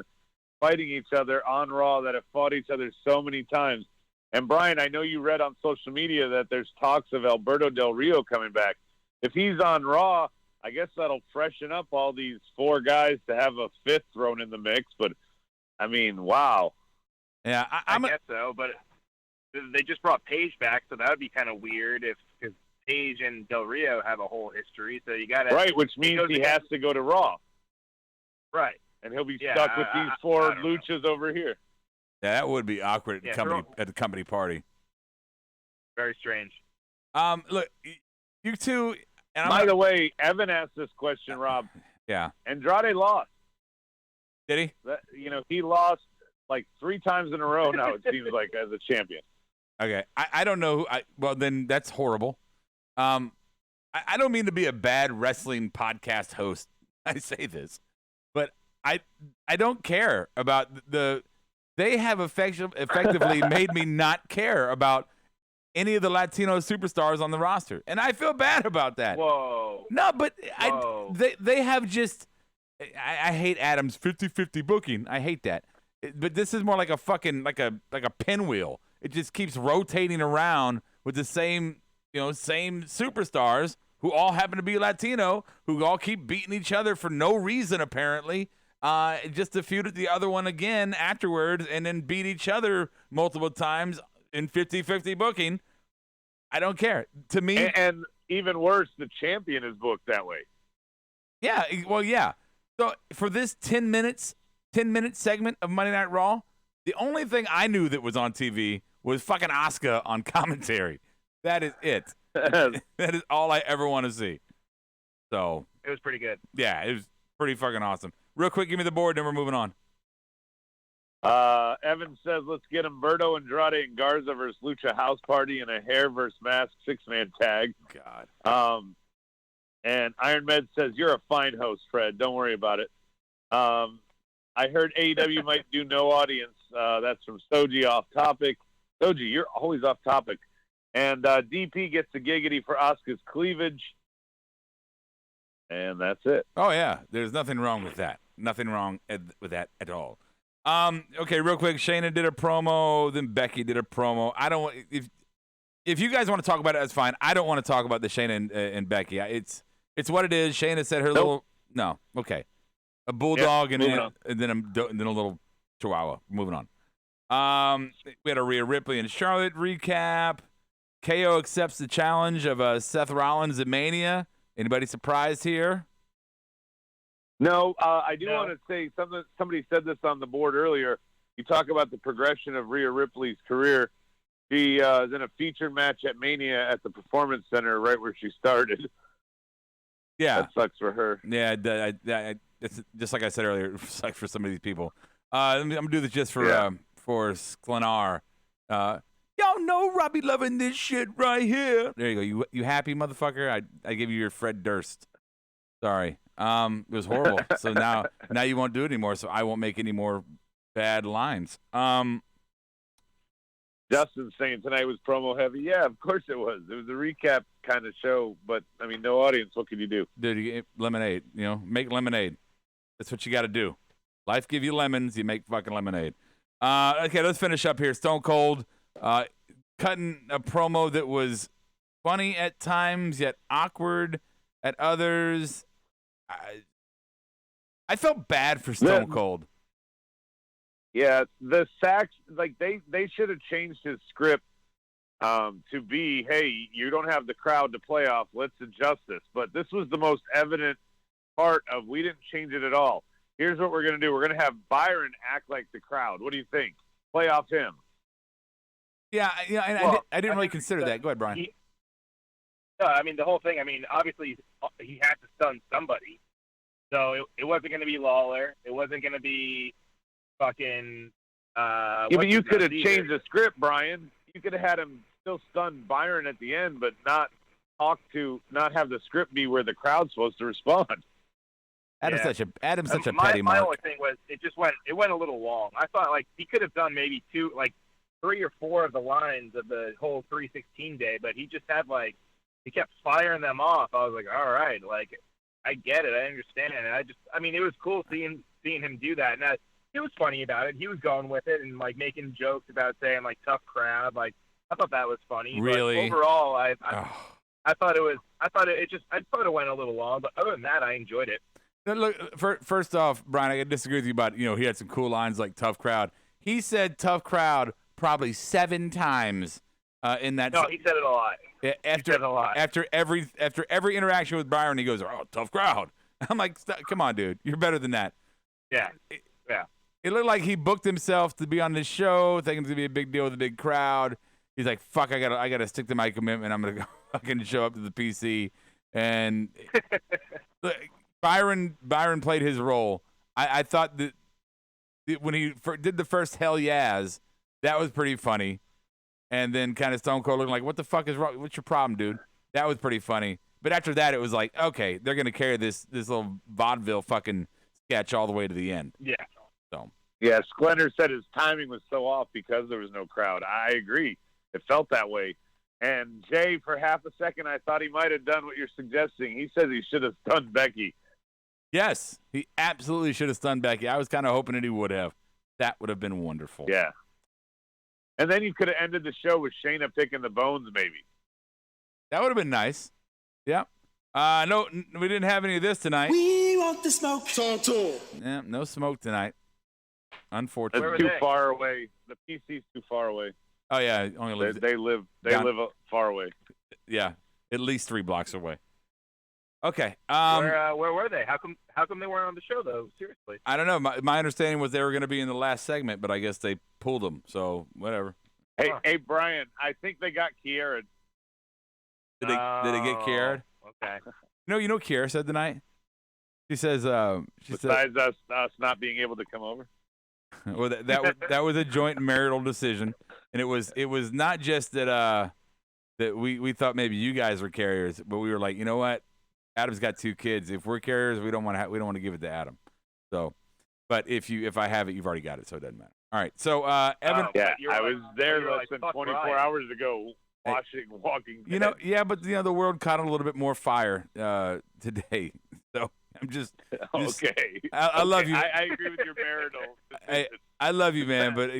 fighting each other on Raw that have fought each other so many times. And Brian, I know you read on social media that there's talks of Alberto Del Rio coming back. If he's on Raw, I guess that'll freshen up all these 4 guys to have a 5th thrown in the mix. But I mean, wow. Yeah, I guess so. But they just brought Paige back, so that would be kind of weird because Paige and Del Rio have a whole history. So you got to which means he has to go to Raw. Right. And he'll be stuck with these 4 luchas over here. Yeah, that would be awkward at the company party. Very strange. Look, you two. And by the way, Evan asked this question, Rob. Yeah. Andrade lost. Did he? He lost like 3 times in a row now, it seems like, as a champion. Okay. I don't know who. Well, then that's horrible. I don't mean to be a bad wrestling podcast host. I say this. But I don't care about they have effectively made me not care about any of the Latino superstars on the roster. And I feel bad about that. Whoa. No, but they have just I hate Adam's 50-50 booking. I hate that. But this is more like a fucking like a pinwheel. It just keeps rotating around with the same superstars who all happen to be Latino, who all keep beating each other for no reason apparently. Just to feud at the other one again afterwards and then beat each other multiple times in 50-50 booking. I don't care. To me, and even worse, the champion is booked that way. Yeah, well, yeah. So for this 10-minute segment of Monday Night Raw, the only thing I knew that was on TV was fucking Asuka on commentary. That is it. That is all I ever want to see. So it was pretty good. Yeah, it was pretty fucking awesome. Real quick, give me the board, then we're moving on. Evan says, let's get Humberto, Andrade, and Garza versus Lucha House Party in a hair versus mask 6-man tag. God. And Iron Med says, you're a fine host, Fred. Don't worry about it. I heard AEW might do no audience. That's from Soji off topic. Soji, you're always off topic. And DP gets a giggity for Asuka's cleavage. And that's it. Oh, yeah. There's nothing wrong with that. Nothing wrong with that at all. Okay, real quick. Shayna did a promo. Then Becky did a promo. I don't. If you guys want to talk about it, that's fine. I don't want to talk about the Shayna and Becky. It's what it is. Shayna said her little. No. Okay. A bulldog and then a little chihuahua. Moving on. We had a Rhea Ripley and Charlotte recap. KO accepts the challenge of Seth Rollins at Mania. Anybody surprised here? No, I do want to say something. Somebody said this on the board earlier. You talk about the progression of Rhea Ripley's career. She is in a featured match at Mania at the Performance Center, right where she started. Yeah, that sucks for her. Yeah, it's just like I said earlier. It sucks for some of these people. I'm gonna do this just for Sklenar. Y'all know Robbie loving this shit right here. There you go. You happy, motherfucker? I give you your Fred Durst. Sorry. It was horrible. So now you won't do it anymore. So I won't make any more bad lines. Justin's saying tonight was promo heavy. Yeah, of course it was. It was a recap kind of show, but I mean, no audience. What can you do? Dude, you get lemonade. Make lemonade. That's what you got to do. Life give you lemons. You make fucking lemonade. Okay, let's finish up here. Stone Cold cutting a promo that was funny at times, yet awkward at others. I felt bad for Stone Cold. Yeah, the Sacks, like they should have changed his script to be, hey, you don't have the crowd to play off. Let's adjust this. But this was the most evident part of we didn't change it at all. Here's what we're going to do. We're going to have Byron act like the crowd. What do you think? Play off him. Yeah, I didn't really consider that. Go ahead, Brian. No, I mean, the whole thing, obviously he had to stun somebody. So it wasn't going to be Lawler. It wasn't going to be fucking... but you could have changed the script, Brian. You could have had him still stun Byron at the end, but not have the script be where the crowd's supposed to respond. Adam's such a petty mark. My only thing was it went a little long. I thought he could have done maybe 3 or 4 of the lines of the whole 316 day, but he just had he kept firing them off. I was like, all right, I get it, I understand it. And it was cool seeing him do that. And he was funny about it. He was going with it and like making jokes about saying like tough crowd. Like I thought that was funny. Really? But overall, I thought it went a little long, but other than that, I enjoyed it. Now, look, first off, Brian, I disagree with you about, he had some cool lines like tough crowd. He said tough crowd probably 7 times in that. No, he said it a lot. He said it a lot. After every interaction with Byron, he goes, "Oh, tough crowd." I'm like, come on, dude, you're better than that. Yeah. It looked like he booked himself to be on this show, thinking it's gonna be a big deal with a big crowd. He's like, "Fuck, I gotta stick to my commitment. I'm gonna go fucking show up to the PC." And Byron played his role. I thought that when he did the first hell yeahs, that was pretty funny. And then kind of Stone Cold looking like, "What the fuck is wrong? What's your problem, dude?" That was pretty funny. But after that, it was like, okay, they're gonna carry this little vaudeville fucking sketch all the way to the end. Yeah. So. Yeah, Splendor said his timing was so off because there was no crowd. I agree. It felt that way. And Jay, for half a second, I thought he might have done what you're suggesting. He says he should have stunned Becky. Yes, he absolutely should have stunned Becky. I was kind of hoping that he would have. That would have been wonderful. Yeah. And then you could have ended the show with Shayna picking the bones, maybe. That would have been nice. Yeah. No, we didn't have any of this tonight. We want the smoke. Talk to him. Yeah, no smoke tonight. Unfortunately. It's too far away. The PC's too far away. Oh yeah, only lives. They live far away. Yeah, at least 3 blocks away. Okay. Where were they? How come they weren't on the show though? Seriously. I don't know. My understanding was they were going to be in the last segment, but I guess they pulled them. So whatever. Hey Brian, I think they got Kiera. Did they get Kiera? Okay. You know what Kiera said tonight? She says. Besides us not being able to come over. Well, that was a joint marital decision, and it was not just that we thought maybe you guys were carriers, but we were like, you know what, Adam's got 2 kids. If we're carriers, we don't want to give it to Adam. So, but if I have it, you've already got it, so it doesn't matter. All right, so Evan. Yeah, I was there less than 24 hours ago. Walking. Yeah, but the world caught a little bit more fire today. So I'm just okay. I love you. I agree with your marital. I love you, man, but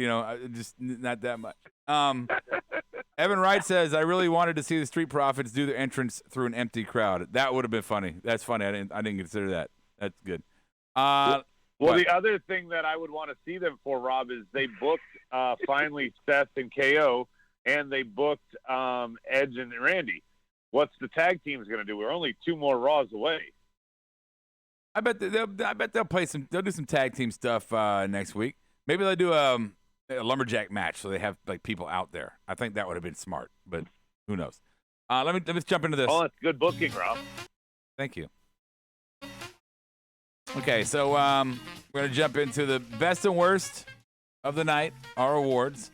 just not that much. Evan Wright says, "I really wanted to see the Street Profits do their entrance through an empty crowd. That would have been funny. That's funny. I didn't consider that. That's good." Well, the other thing that I would want to see them for, Rob, is they booked finally Seth and KO. And they booked Edge and Randy. What's the tag teams going to do? We're only 2 more Raws away. I bet they'll play some. They'll do some tag team stuff next week. Maybe they'll do a lumberjack match, so they have like people out there. I think that would have been smart, but who knows? Let me jump into this. Oh, it's good booking, Rob. Thank you. Okay, so we're gonna jump into the best and worst of the night. Our awards.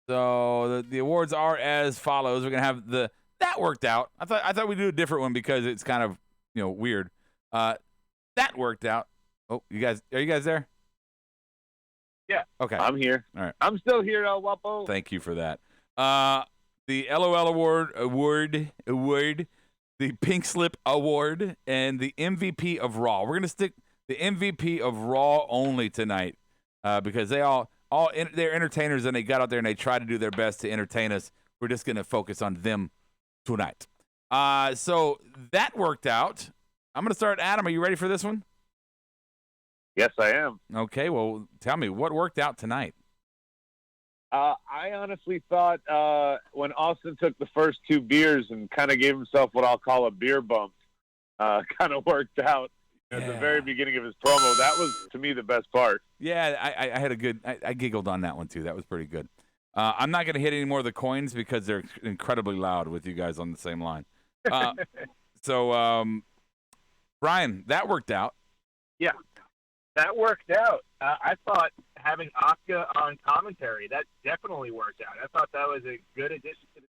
So the awards are as follows. We're gonna have that worked out. I thought we'd do a different one because it's kind of weird. That worked out. Oh, are you guys there? Yeah. Okay. I'm here. All right. I'm still here, El Guapo. Thank you for that. The LOL award, the Pink Slip Award, and the MVP of Raw. We're gonna stick the MVP of Raw only tonight because they're entertainers and they got out there and they tried to do their best to entertain us. We're just going to focus on them tonight. So that worked out. I'm going to start. Adam, are you ready for this one? Yes, I am. Okay, well, tell me, what worked out tonight? I honestly thought when Austin took the first 2 beers and kind of gave himself what I'll call a beer bump, kind of worked out. At the very beginning of his promo, that was, to me, the best part. Yeah, I had a good – I giggled on that one, too. That was pretty good. I'm not going to hit any more of the coins because they're incredibly loud with you guys on the same line. So, Brian, that worked out. Yeah, that worked out. I thought having Asuka on commentary, that definitely worked out. I thought that was a good addition to the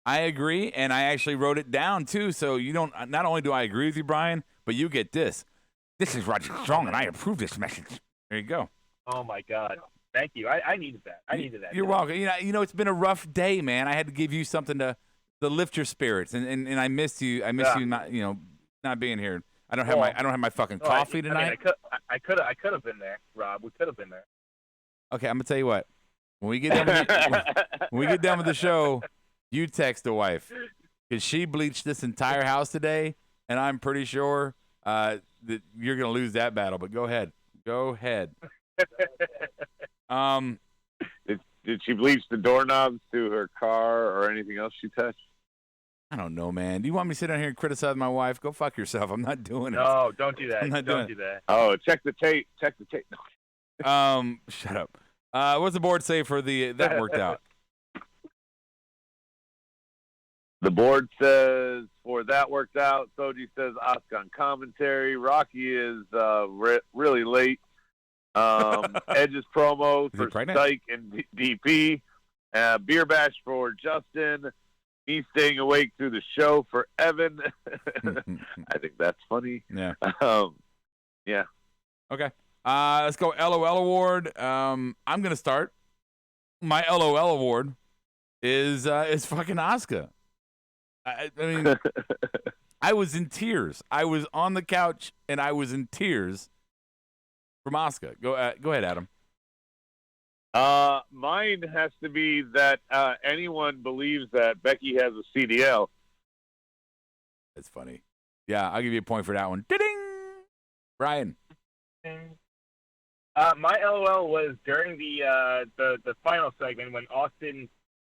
I agree, and I actually wrote it down, too. So you don't – not only do I agree with you, Brian – but you get this. This is Roger Strong, and I approve this message. There you go. Oh, my God. Thank you. I needed that. I needed that. You're welcome. It's been a rough day, man. I had to give you something to lift your spirits, and I missed you. I missed you not being here. I don't have my fucking coffee tonight. I could have been there, Rob. We could have been there. Okay, I'm gonna tell you what. When we get done with the show, you text the wife because she bleached this entire house today, and I'm pretty sure that you're gonna lose that battle. But go ahead. Did she bleach the doorknobs to her car or anything else she touched? I don't know, man. Do you want me to sit down here and criticize my wife? Go fuck yourself. I'm not doing it. No, don't do that. Don't do that. Oh, check the tape. Shut up. What's the board say for that worked out? The board says for that worked out. Soji says Oscar on commentary. Rocky is really late. Edge's promo for Stike and DP. Beer bash for Justin. Me staying awake through the show for Evan. I think that's funny. Yeah. Yeah. Okay. Let's go LOL award. I'm gonna start. My LOL award is fucking Asuka. I mean, I was in tears. I was on the couch and I was in tears from Asuka. Go ahead, Adam. Mine has to be that anyone believes that Becky has a CDL. That's funny. Yeah, I'll give you a point for that one. Ding! Brian. My LOL was during the final segment when Austin,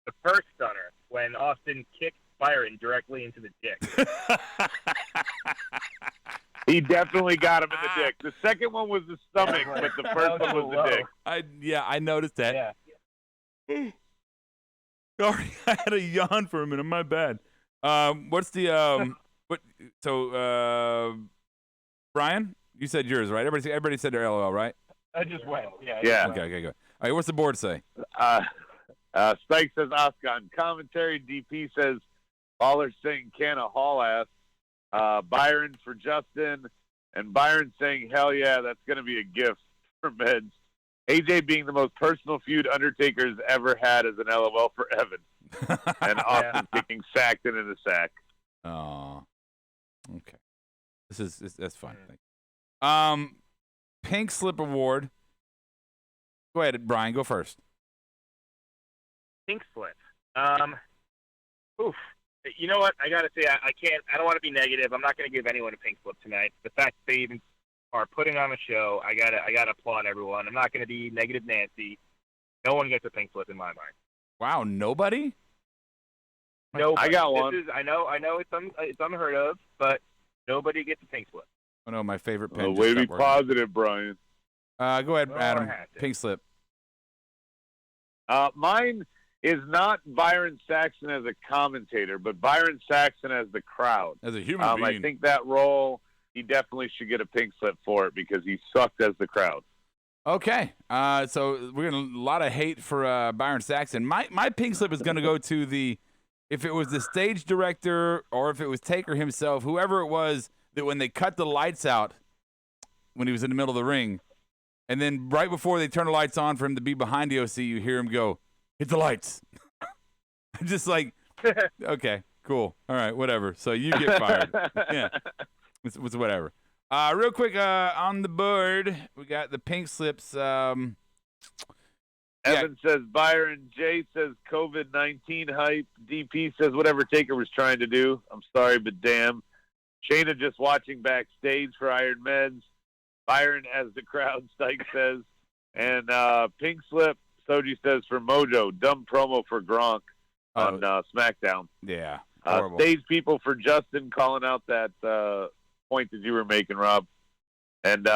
the first stunner, when Austin kicked Byron directly into the dick. He definitely got him in the dick. The second one was the stomach, but the first one was the dick. I noticed that. Yeah. Sorry, I had a yawn for a minute. My bad. What's the what? So, Brian, you said yours, right? Everybody said their LOL, right? I just went. Yeah. Okay, good. All right, what's the board say? Spike says Oscar on commentary. DP says Baller saying can of haul ass. Byron for Justin, and Byron saying, hell yeah, that's going to be a gift for Meds. AJ being the most personal feud Undertaker's ever had as an LOL for Evan. And Austin kicking Saxton in the sack. Oh, okay. That's fine. Thank you. Pink Slip Award. Go ahead, Brian. Go first. Pink Slip. Oof. You know what? I gotta say, I can't. I don't want to be negative. I'm not gonna give anyone a pink slip tonight. The fact that they even are putting on a show, I gotta applaud everyone. I'm not gonna be negative Nancy. No one gets a pink slip in my mind. Wow, nobody? No, I got one. I know it's unheard of, but nobody gets a pink slip. Oh no, my favorite pen. Way to be positive, Brian. Go ahead, Adam. Pink slip. Mine is not Byron Saxton as a commentator, but Byron Saxton as the crowd. As a human being. I think that role, he definitely should get a pink slip for it because he sucked as the crowd. Okay. So we're going to a lot of hate for Byron Saxton. My pink slip is going to go to if it was the stage director or if it was Taker himself, whoever it was, that when they cut the lights out when he was in the middle of the ring, and then right before they turn the lights on for him to be behind the OC, you hear him go, hit the lights. I'm just like, okay, cool. All right, whatever. So you get fired. Yeah, it's whatever. Real quick, on the board, we got the pink slips. Evan says Byron. Jay says COVID-19 hype. DP says whatever Taker was trying to do. I'm sorry, but damn. Shayna just watching backstage for Iron Meds. Byron as the crowd, Stike says. And pink slip. Soji says for Mojo, dumb promo for Gronk on SmackDown. Yeah. Stage people for Justin calling out that point that you were making, Rob. And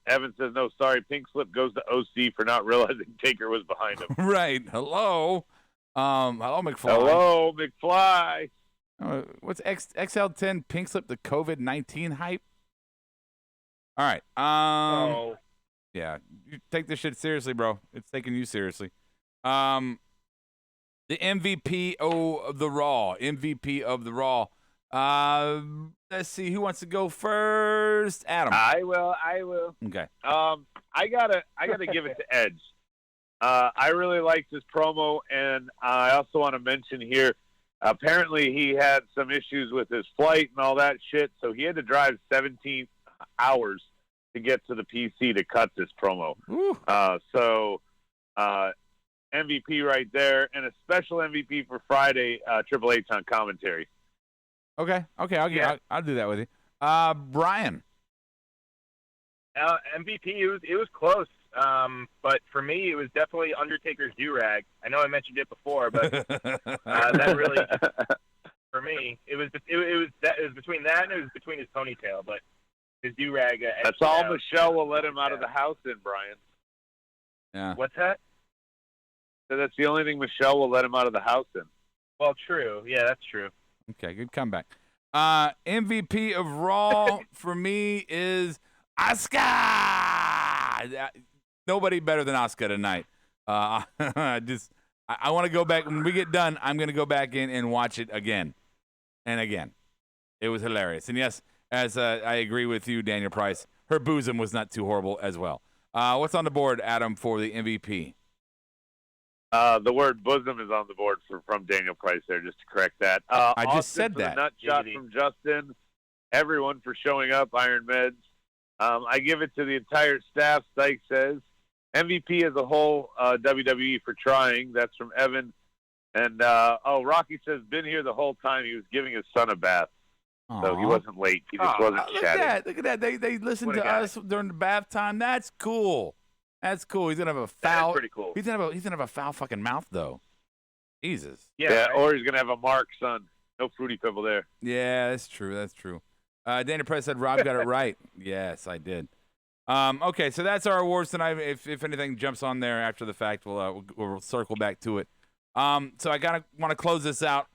Evan says, no, sorry, pink slip goes to OC for not realizing Taker was behind him. Right. Hello. Hello, McFly. Hello, McFly. What's XL10 pink slip the COVID-19 hype? All right. Yeah, you take this shit seriously, bro. It's taking you seriously. The MVP of the Raw. MVP of the Raw. Let's see who wants to go first. Adam. I will. Okay. I gotta give it to Edge. I really liked his promo, and I also want to mention here. Apparently, he had some issues with his flight and all that shit, so he had to drive 17 hours to get to the PC to cut this promo. So MVP right there, and a special MVP for Friday, Triple H on commentary. Okay, I'll do that with you. Brian. MVP, it was close. But for me, it was definitely Undertaker's do-rag. I know I mentioned it before, but that really, for me, it was between that and it was between his ponytail. But his do-rag. That's all Michelle will let him out of the house in, Brian. Yeah. What's that? So that's the only thing Michelle will let him out of the house in. Well, true. Yeah, that's true. Okay, good comeback. MVP of Raw for me is Asuka. Nobody better than Asuka tonight. I want to go back. When we get done, I'm going to go back in and watch it again and again. It was hilarious. And yes, as I agree with you, Daniel Price, her bosom was not too horrible as well. What's on the board, Adam, for the MVP? The word bosom is on the board from Daniel Price there, just to correct that. I just Austin said for the that. Nut shot from Justin. Everyone for showing up, Iron Meds. I give it to the entire staff, Syke says. MVP as a whole, WWE for trying. That's from Evan. And, Rocky says, been here the whole time. He was giving his son a bath. Aww. So he wasn't late. He just wasn't chatting. Look at that. They listened to us during the bath time. That's cool. That's cool. He's gonna have a foul. That's pretty cool. He's gonna have a foul fucking mouth though. Jesus. Yeah, or he's gonna have a Mark son. No Fruity Pebble there. Yeah, that's true. That's true. Dana Press said Rob got it right. Yes, I did. Okay, so that's our awards tonight. If anything jumps on there after the fact, we'll circle back to it. So I want to close this out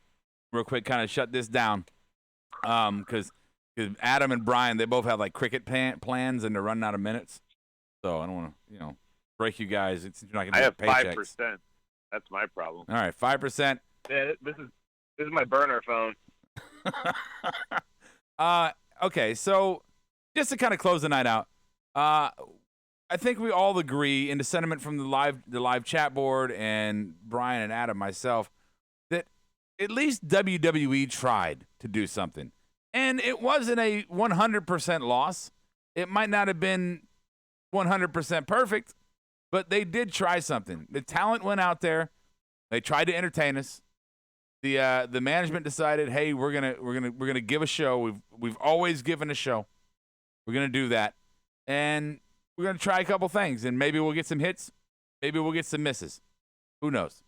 real quick, kind of shut this down, because Adam and Brian, they both have like cricket plans and they're running out of minutes. So I don't want to, break you guys. You're not going to get paychecks. I have 5%. That's my problem. All right, 5%. Yeah, this is my burner phone. Okay, so just to kind of close the night out, I think we all agree in the sentiment from the live chat board and Brian and Adam, myself, that at least WWE tried to do something. And it wasn't a 100% loss. It might not have been 100% perfect, but they did try something. The talent went out there. They tried to entertain us. The management decided, hey, we're gonna give a show. We've always given a show. We're gonna do that, and we're gonna try a couple things, and maybe we'll get some hits, maybe we'll get some misses. Who knows?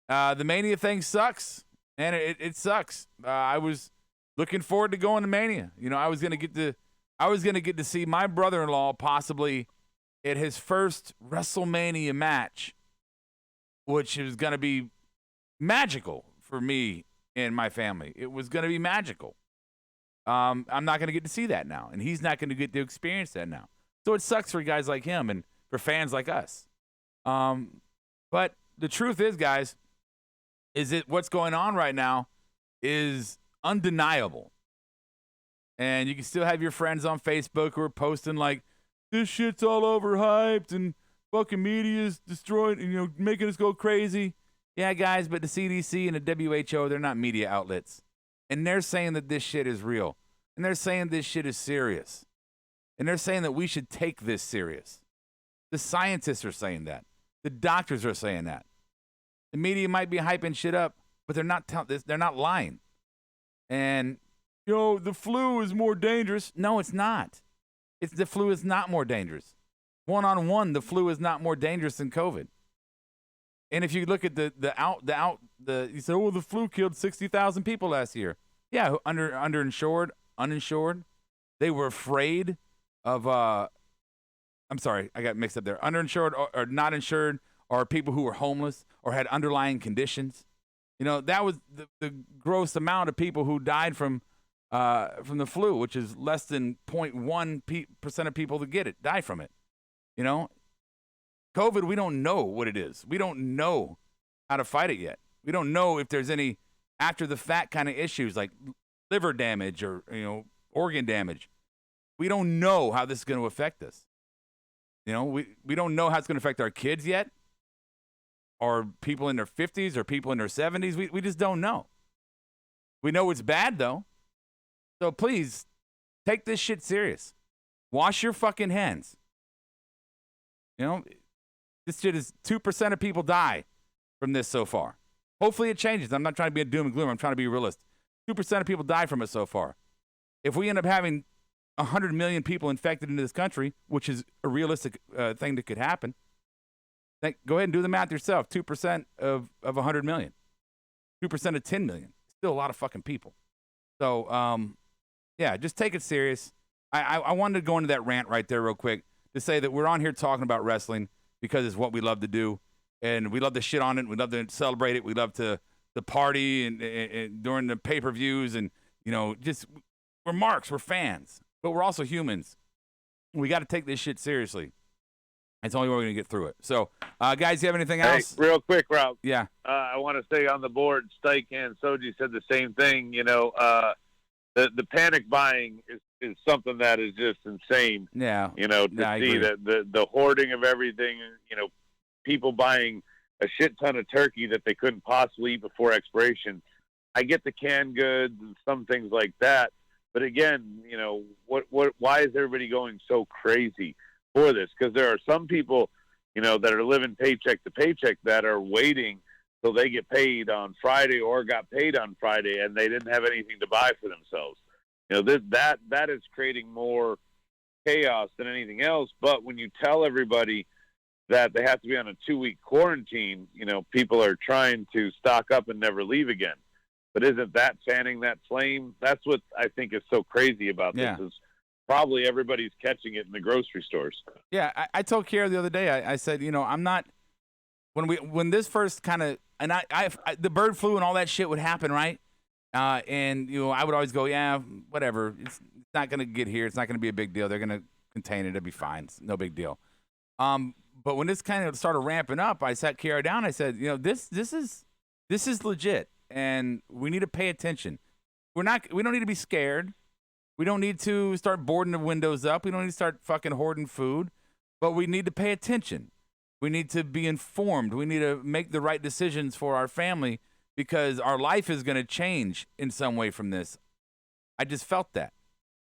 The Mania thing sucks, and it sucks. I was looking forward to going to Mania. I was gonna get to see my brother-in-law possibly at his first WrestleMania match, which is gonna be magical for me and my family. It was going to be magical. I'm not going to get to see that now, and he's not going to get to experience that now. So it sucks for guys like him and for fans like us. But the truth is, guys, is that what's going on right now is undeniable. And you can still have your friends on Facebook who are posting like, this shit's all overhyped and fucking media's destroyed and, making us go crazy. Yeah, guys, but the CDC and the WHO, they're not media outlets. And they're saying that this shit is real. And they're saying this shit is serious. And they're saying that we should take this serious. The scientists are saying that. The doctors are saying that. The media might be hyping shit up, but they're not lying. And, the flu is more dangerous. No, it's not. The flu is not more dangerous. One-on-one, the flu is not more dangerous than COVID. And if you look at you say, the flu killed 60,000 people last year. Yeah, underinsured, uninsured. They were afraid of, I'm sorry, I got mixed up there. Underinsured or not insured, or people who were homeless or had underlying conditions. That was the gross amount of people who died from the flu, which is less than 0.1% of people that get it die from it. COVID, we don't know what it is. We don't know how to fight it yet. We don't know if there's any after-the-fact kind of issues like liver damage or, organ damage. We don't know how this is going to affect us. We don't know how it's going to affect our kids yet, or people in their 50s or people in their 70s. We just don't know. We know it's bad, though. So please, take this shit serious. Wash your fucking hands. You know, this shit is 2% of people die from this so far. Hopefully it changes. I'm not trying to be a doom and gloom. I'm trying to be a realist. 2% of people die from it so far. If we end up having 100 million people infected into this country, which is a realistic thing that could happen, then go ahead and do the math yourself. 2% of 100 million. 2% of 10 million. Still a lot of fucking people. So, yeah, just take it serious. I wanted to go into that rant right there real quick to say that we're on here talking about wrestling because it's what we love to do. And we love to shit on it. We love to celebrate it. We love to party and during the pay-per-views. And, you know, just we're marks. We're fans. But we're also humans. We got to take this shit seriously. It's the only way we're going to get through it. So, guys, you have anything else? Hey, real quick, Rob. Yeah. I want to say on the board, Stike and Soji said the same thing. You know, the panic buying is something that is just insane. Yeah. You know, to see the hoarding of everything, you know, people buying a shit ton of turkey that they couldn't possibly eat before expiration. I get the canned goods and some things like that. But again, you know, why is everybody going so crazy for this? Because there are some people, you know, that are living paycheck to paycheck that are waiting till they get paid on Friday or got paid on Friday and they didn't have anything to buy for themselves. You know, that is creating more chaos than anything else. But when you tell everybody that they have to be on a 2-week quarantine, you know, people are trying to stock up and never leave again. But isn't that fanning that flame? That's what I think is so crazy about this is probably everybody's catching it in the grocery stores. Yeah, I told Kara the other day, I said, you know, I'm not, when this first kind of, and I the bird flu and all that shit would happen, right? And, you know, I would always go, yeah, whatever. It's not going to get here. It's not going to be a big deal. They're going to contain it. It'll be fine. It's no big deal. But when this kind of started ramping up, I sat Kara down. I said, you know, this is legit. And we need to pay attention. We don't need to be scared. We don't need to start boarding the windows up. We don't need to start fucking hoarding food. But we need to pay attention. We need to be informed. We need to make the right decisions for our family because our life is going to change in some way from this. I just felt that.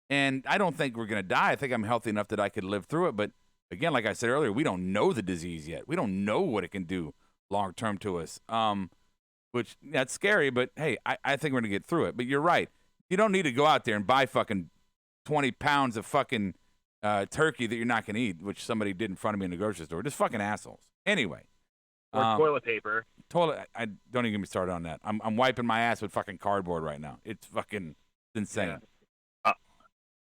And I don't think we're going to die. I think I'm healthy enough that I could live through it. But again, like I said earlier, we don't know the disease yet. We don't know what it can do long term to us. Which, that's scary, but hey, I think we're going to get through it. But you're right. You don't need to go out there and buy fucking 20 pounds of fucking turkey that you're not going to eat, which somebody did in front of me in the grocery store. Just fucking assholes. Anyway. Or toilet paper. I don't even get me started on that. I'm wiping my ass with fucking cardboard right now. It's fucking insane.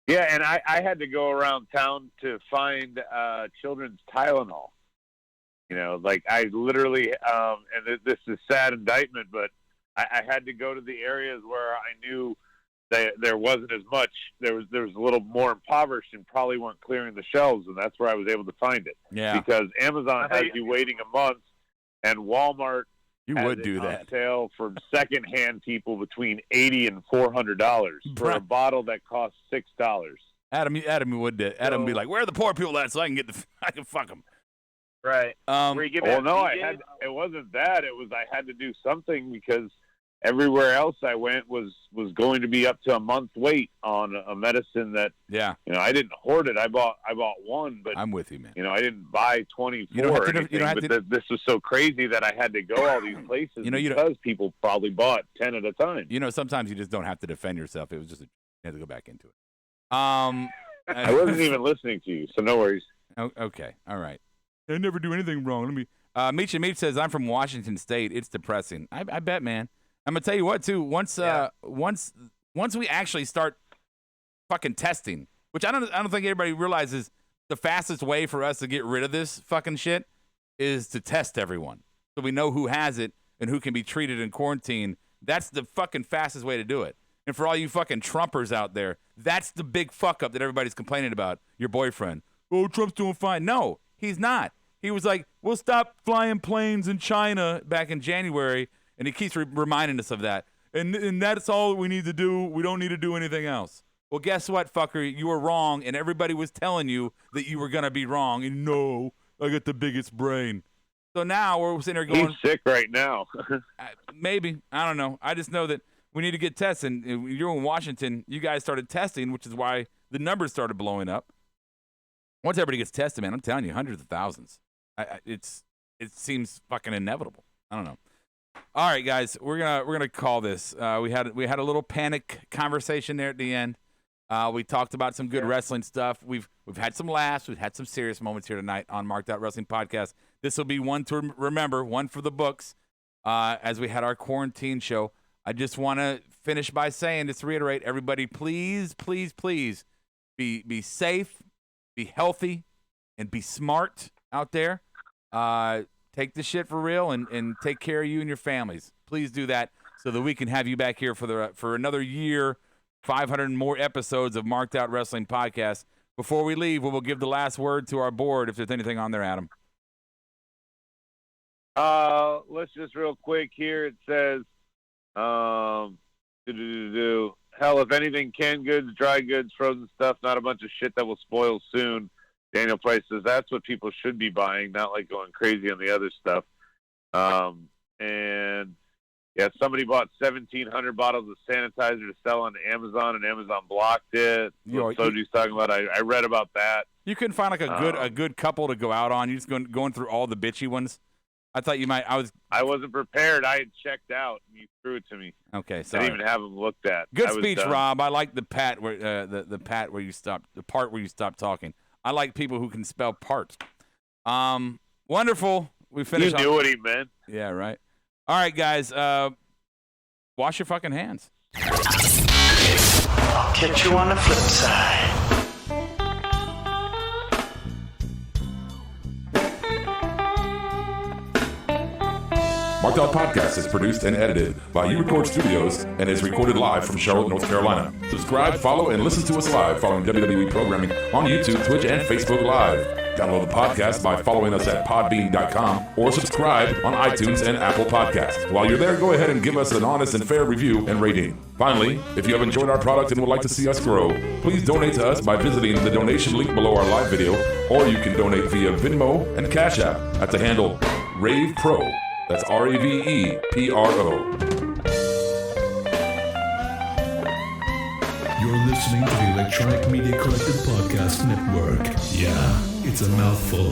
Yeah, and I had to go around town to find children's Tylenol. You know, like I literally, and this is sad indictment, but I had to go to the areas where I knew that there wasn't as much. There was a little more impoverished and probably weren't clearing the shelves, and that's where I was able to find it. Yeah. Because Amazon has you waiting a month, and Walmart would do that on sale for secondhand people between $80 and $400 for a bottle that costs $6. Adam would do. Adam would be like, "Where are the poor people at? So I can fuck them." Right. Well, no, it wasn't that. It was I had to do something because everywhere else I went was going to be up to a month wait on a medicine that, you know, I didn't hoard it. I bought one, but I'm with you, man. You know, I didn't buy 24 or anything, this was so crazy that I had to go all these places because people probably bought 10 at a time. You know, sometimes you just don't have to defend yourself. It was just you had to go back into it. I wasn't even listening to you, so no worries. Okay. All right. I never do anything wrong. Let me. Meech says, I'm from Washington State. It's depressing. I bet, man. I'm going to tell you what, too. Once we actually start fucking testing, which I don't think everybody realizes the fastest way for us to get rid of this fucking shit is to test everyone. So we know who has it and who can be treated in quarantine. That's the fucking fastest way to do it. And for all you fucking Trumpers out there, that's the big fuck up that everybody's complaining about. Your boyfriend. Oh, Trump's doing fine. No, he's not. He was like, we'll stop flying planes in China back in January, and he keeps reminding us of that. And that's all we need to do. We don't need to do anything else. Well, guess what, fucker? You were wrong, and everybody was telling you that you were going to be wrong. And no, I got the biggest brain. So now we're sitting there going... He's sick right now. Maybe. I don't know. I just know that we need to get tested. You're in Washington. You guys started testing, which is why the numbers started blowing up. Once everybody gets tested, man, I'm telling you, hundreds of thousands. It seems fucking inevitable. I don't know. All right, guys, we're gonna call this. We had a little panic conversation there at the end. We talked about some good wrestling stuff. We've had some laughs. We've had some serious moments here tonight on Marked Out Wrestling Podcast. This will be one to remember, one for the books. As we had our quarantine show, I just want to finish by saying, just to reiterate, everybody, please, please, please, be safe, be healthy, and be smart out there. Take this shit for real and take care of you and your families. Please do that so that we can have you back here for another year, 500 more episodes of Marked Out Wrestling Podcast. Before we leave, we will give the last word to our board if there's anything on there, Adam. Let's just real quick here. It says, hell, if anything, canned goods, dry goods, frozen stuff, not a bunch of shit that will spoil soon. Daniel Price says that's what people should be buying, not like going crazy on the other stuff. And yeah, somebody bought 1,700 bottles of sanitizer to sell on Amazon, and Amazon blocked it. Soju's talking about. I read about that. You couldn't find like a good couple to go out on. You just going through all the bitchy ones. I thought you might. I wasn't prepared. I had checked out, and you threw it to me. Okay, sorry. I didn't even have them looked at. Good speech, Rob. I like the pat where the part where you stopped talking. I like people who can spell part. Wonderful. We finished. You knew what he meant. Yeah, right. All right, guys. Wash your fucking hands. I'll catch you on the flip side. Marked Out Podcast is produced and edited by You Record Studios and is recorded live from Charlotte, North Carolina. Subscribe, follow, and listen to us live following WWE programming on YouTube, Twitch, and Facebook Live. Download the podcast by following us at podbean.com or subscribe on iTunes and Apple Podcasts. While you're there, go ahead and give us an honest and fair review and rating. Finally, if you have enjoyed our product and would like to see us grow, please donate to us by visiting the donation link below our live video, or you can donate via Venmo and Cash App at the handle Ravepro. That's Ravepro. You're listening to the Electronic Media Collective Podcast Network. Yeah, it's a mouthful.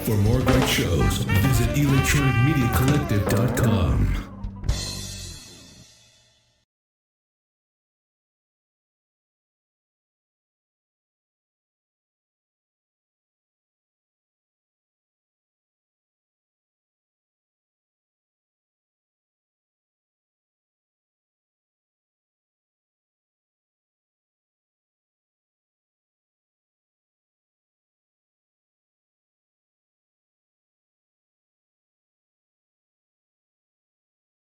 For more great shows, visit electronicmediacollective.com.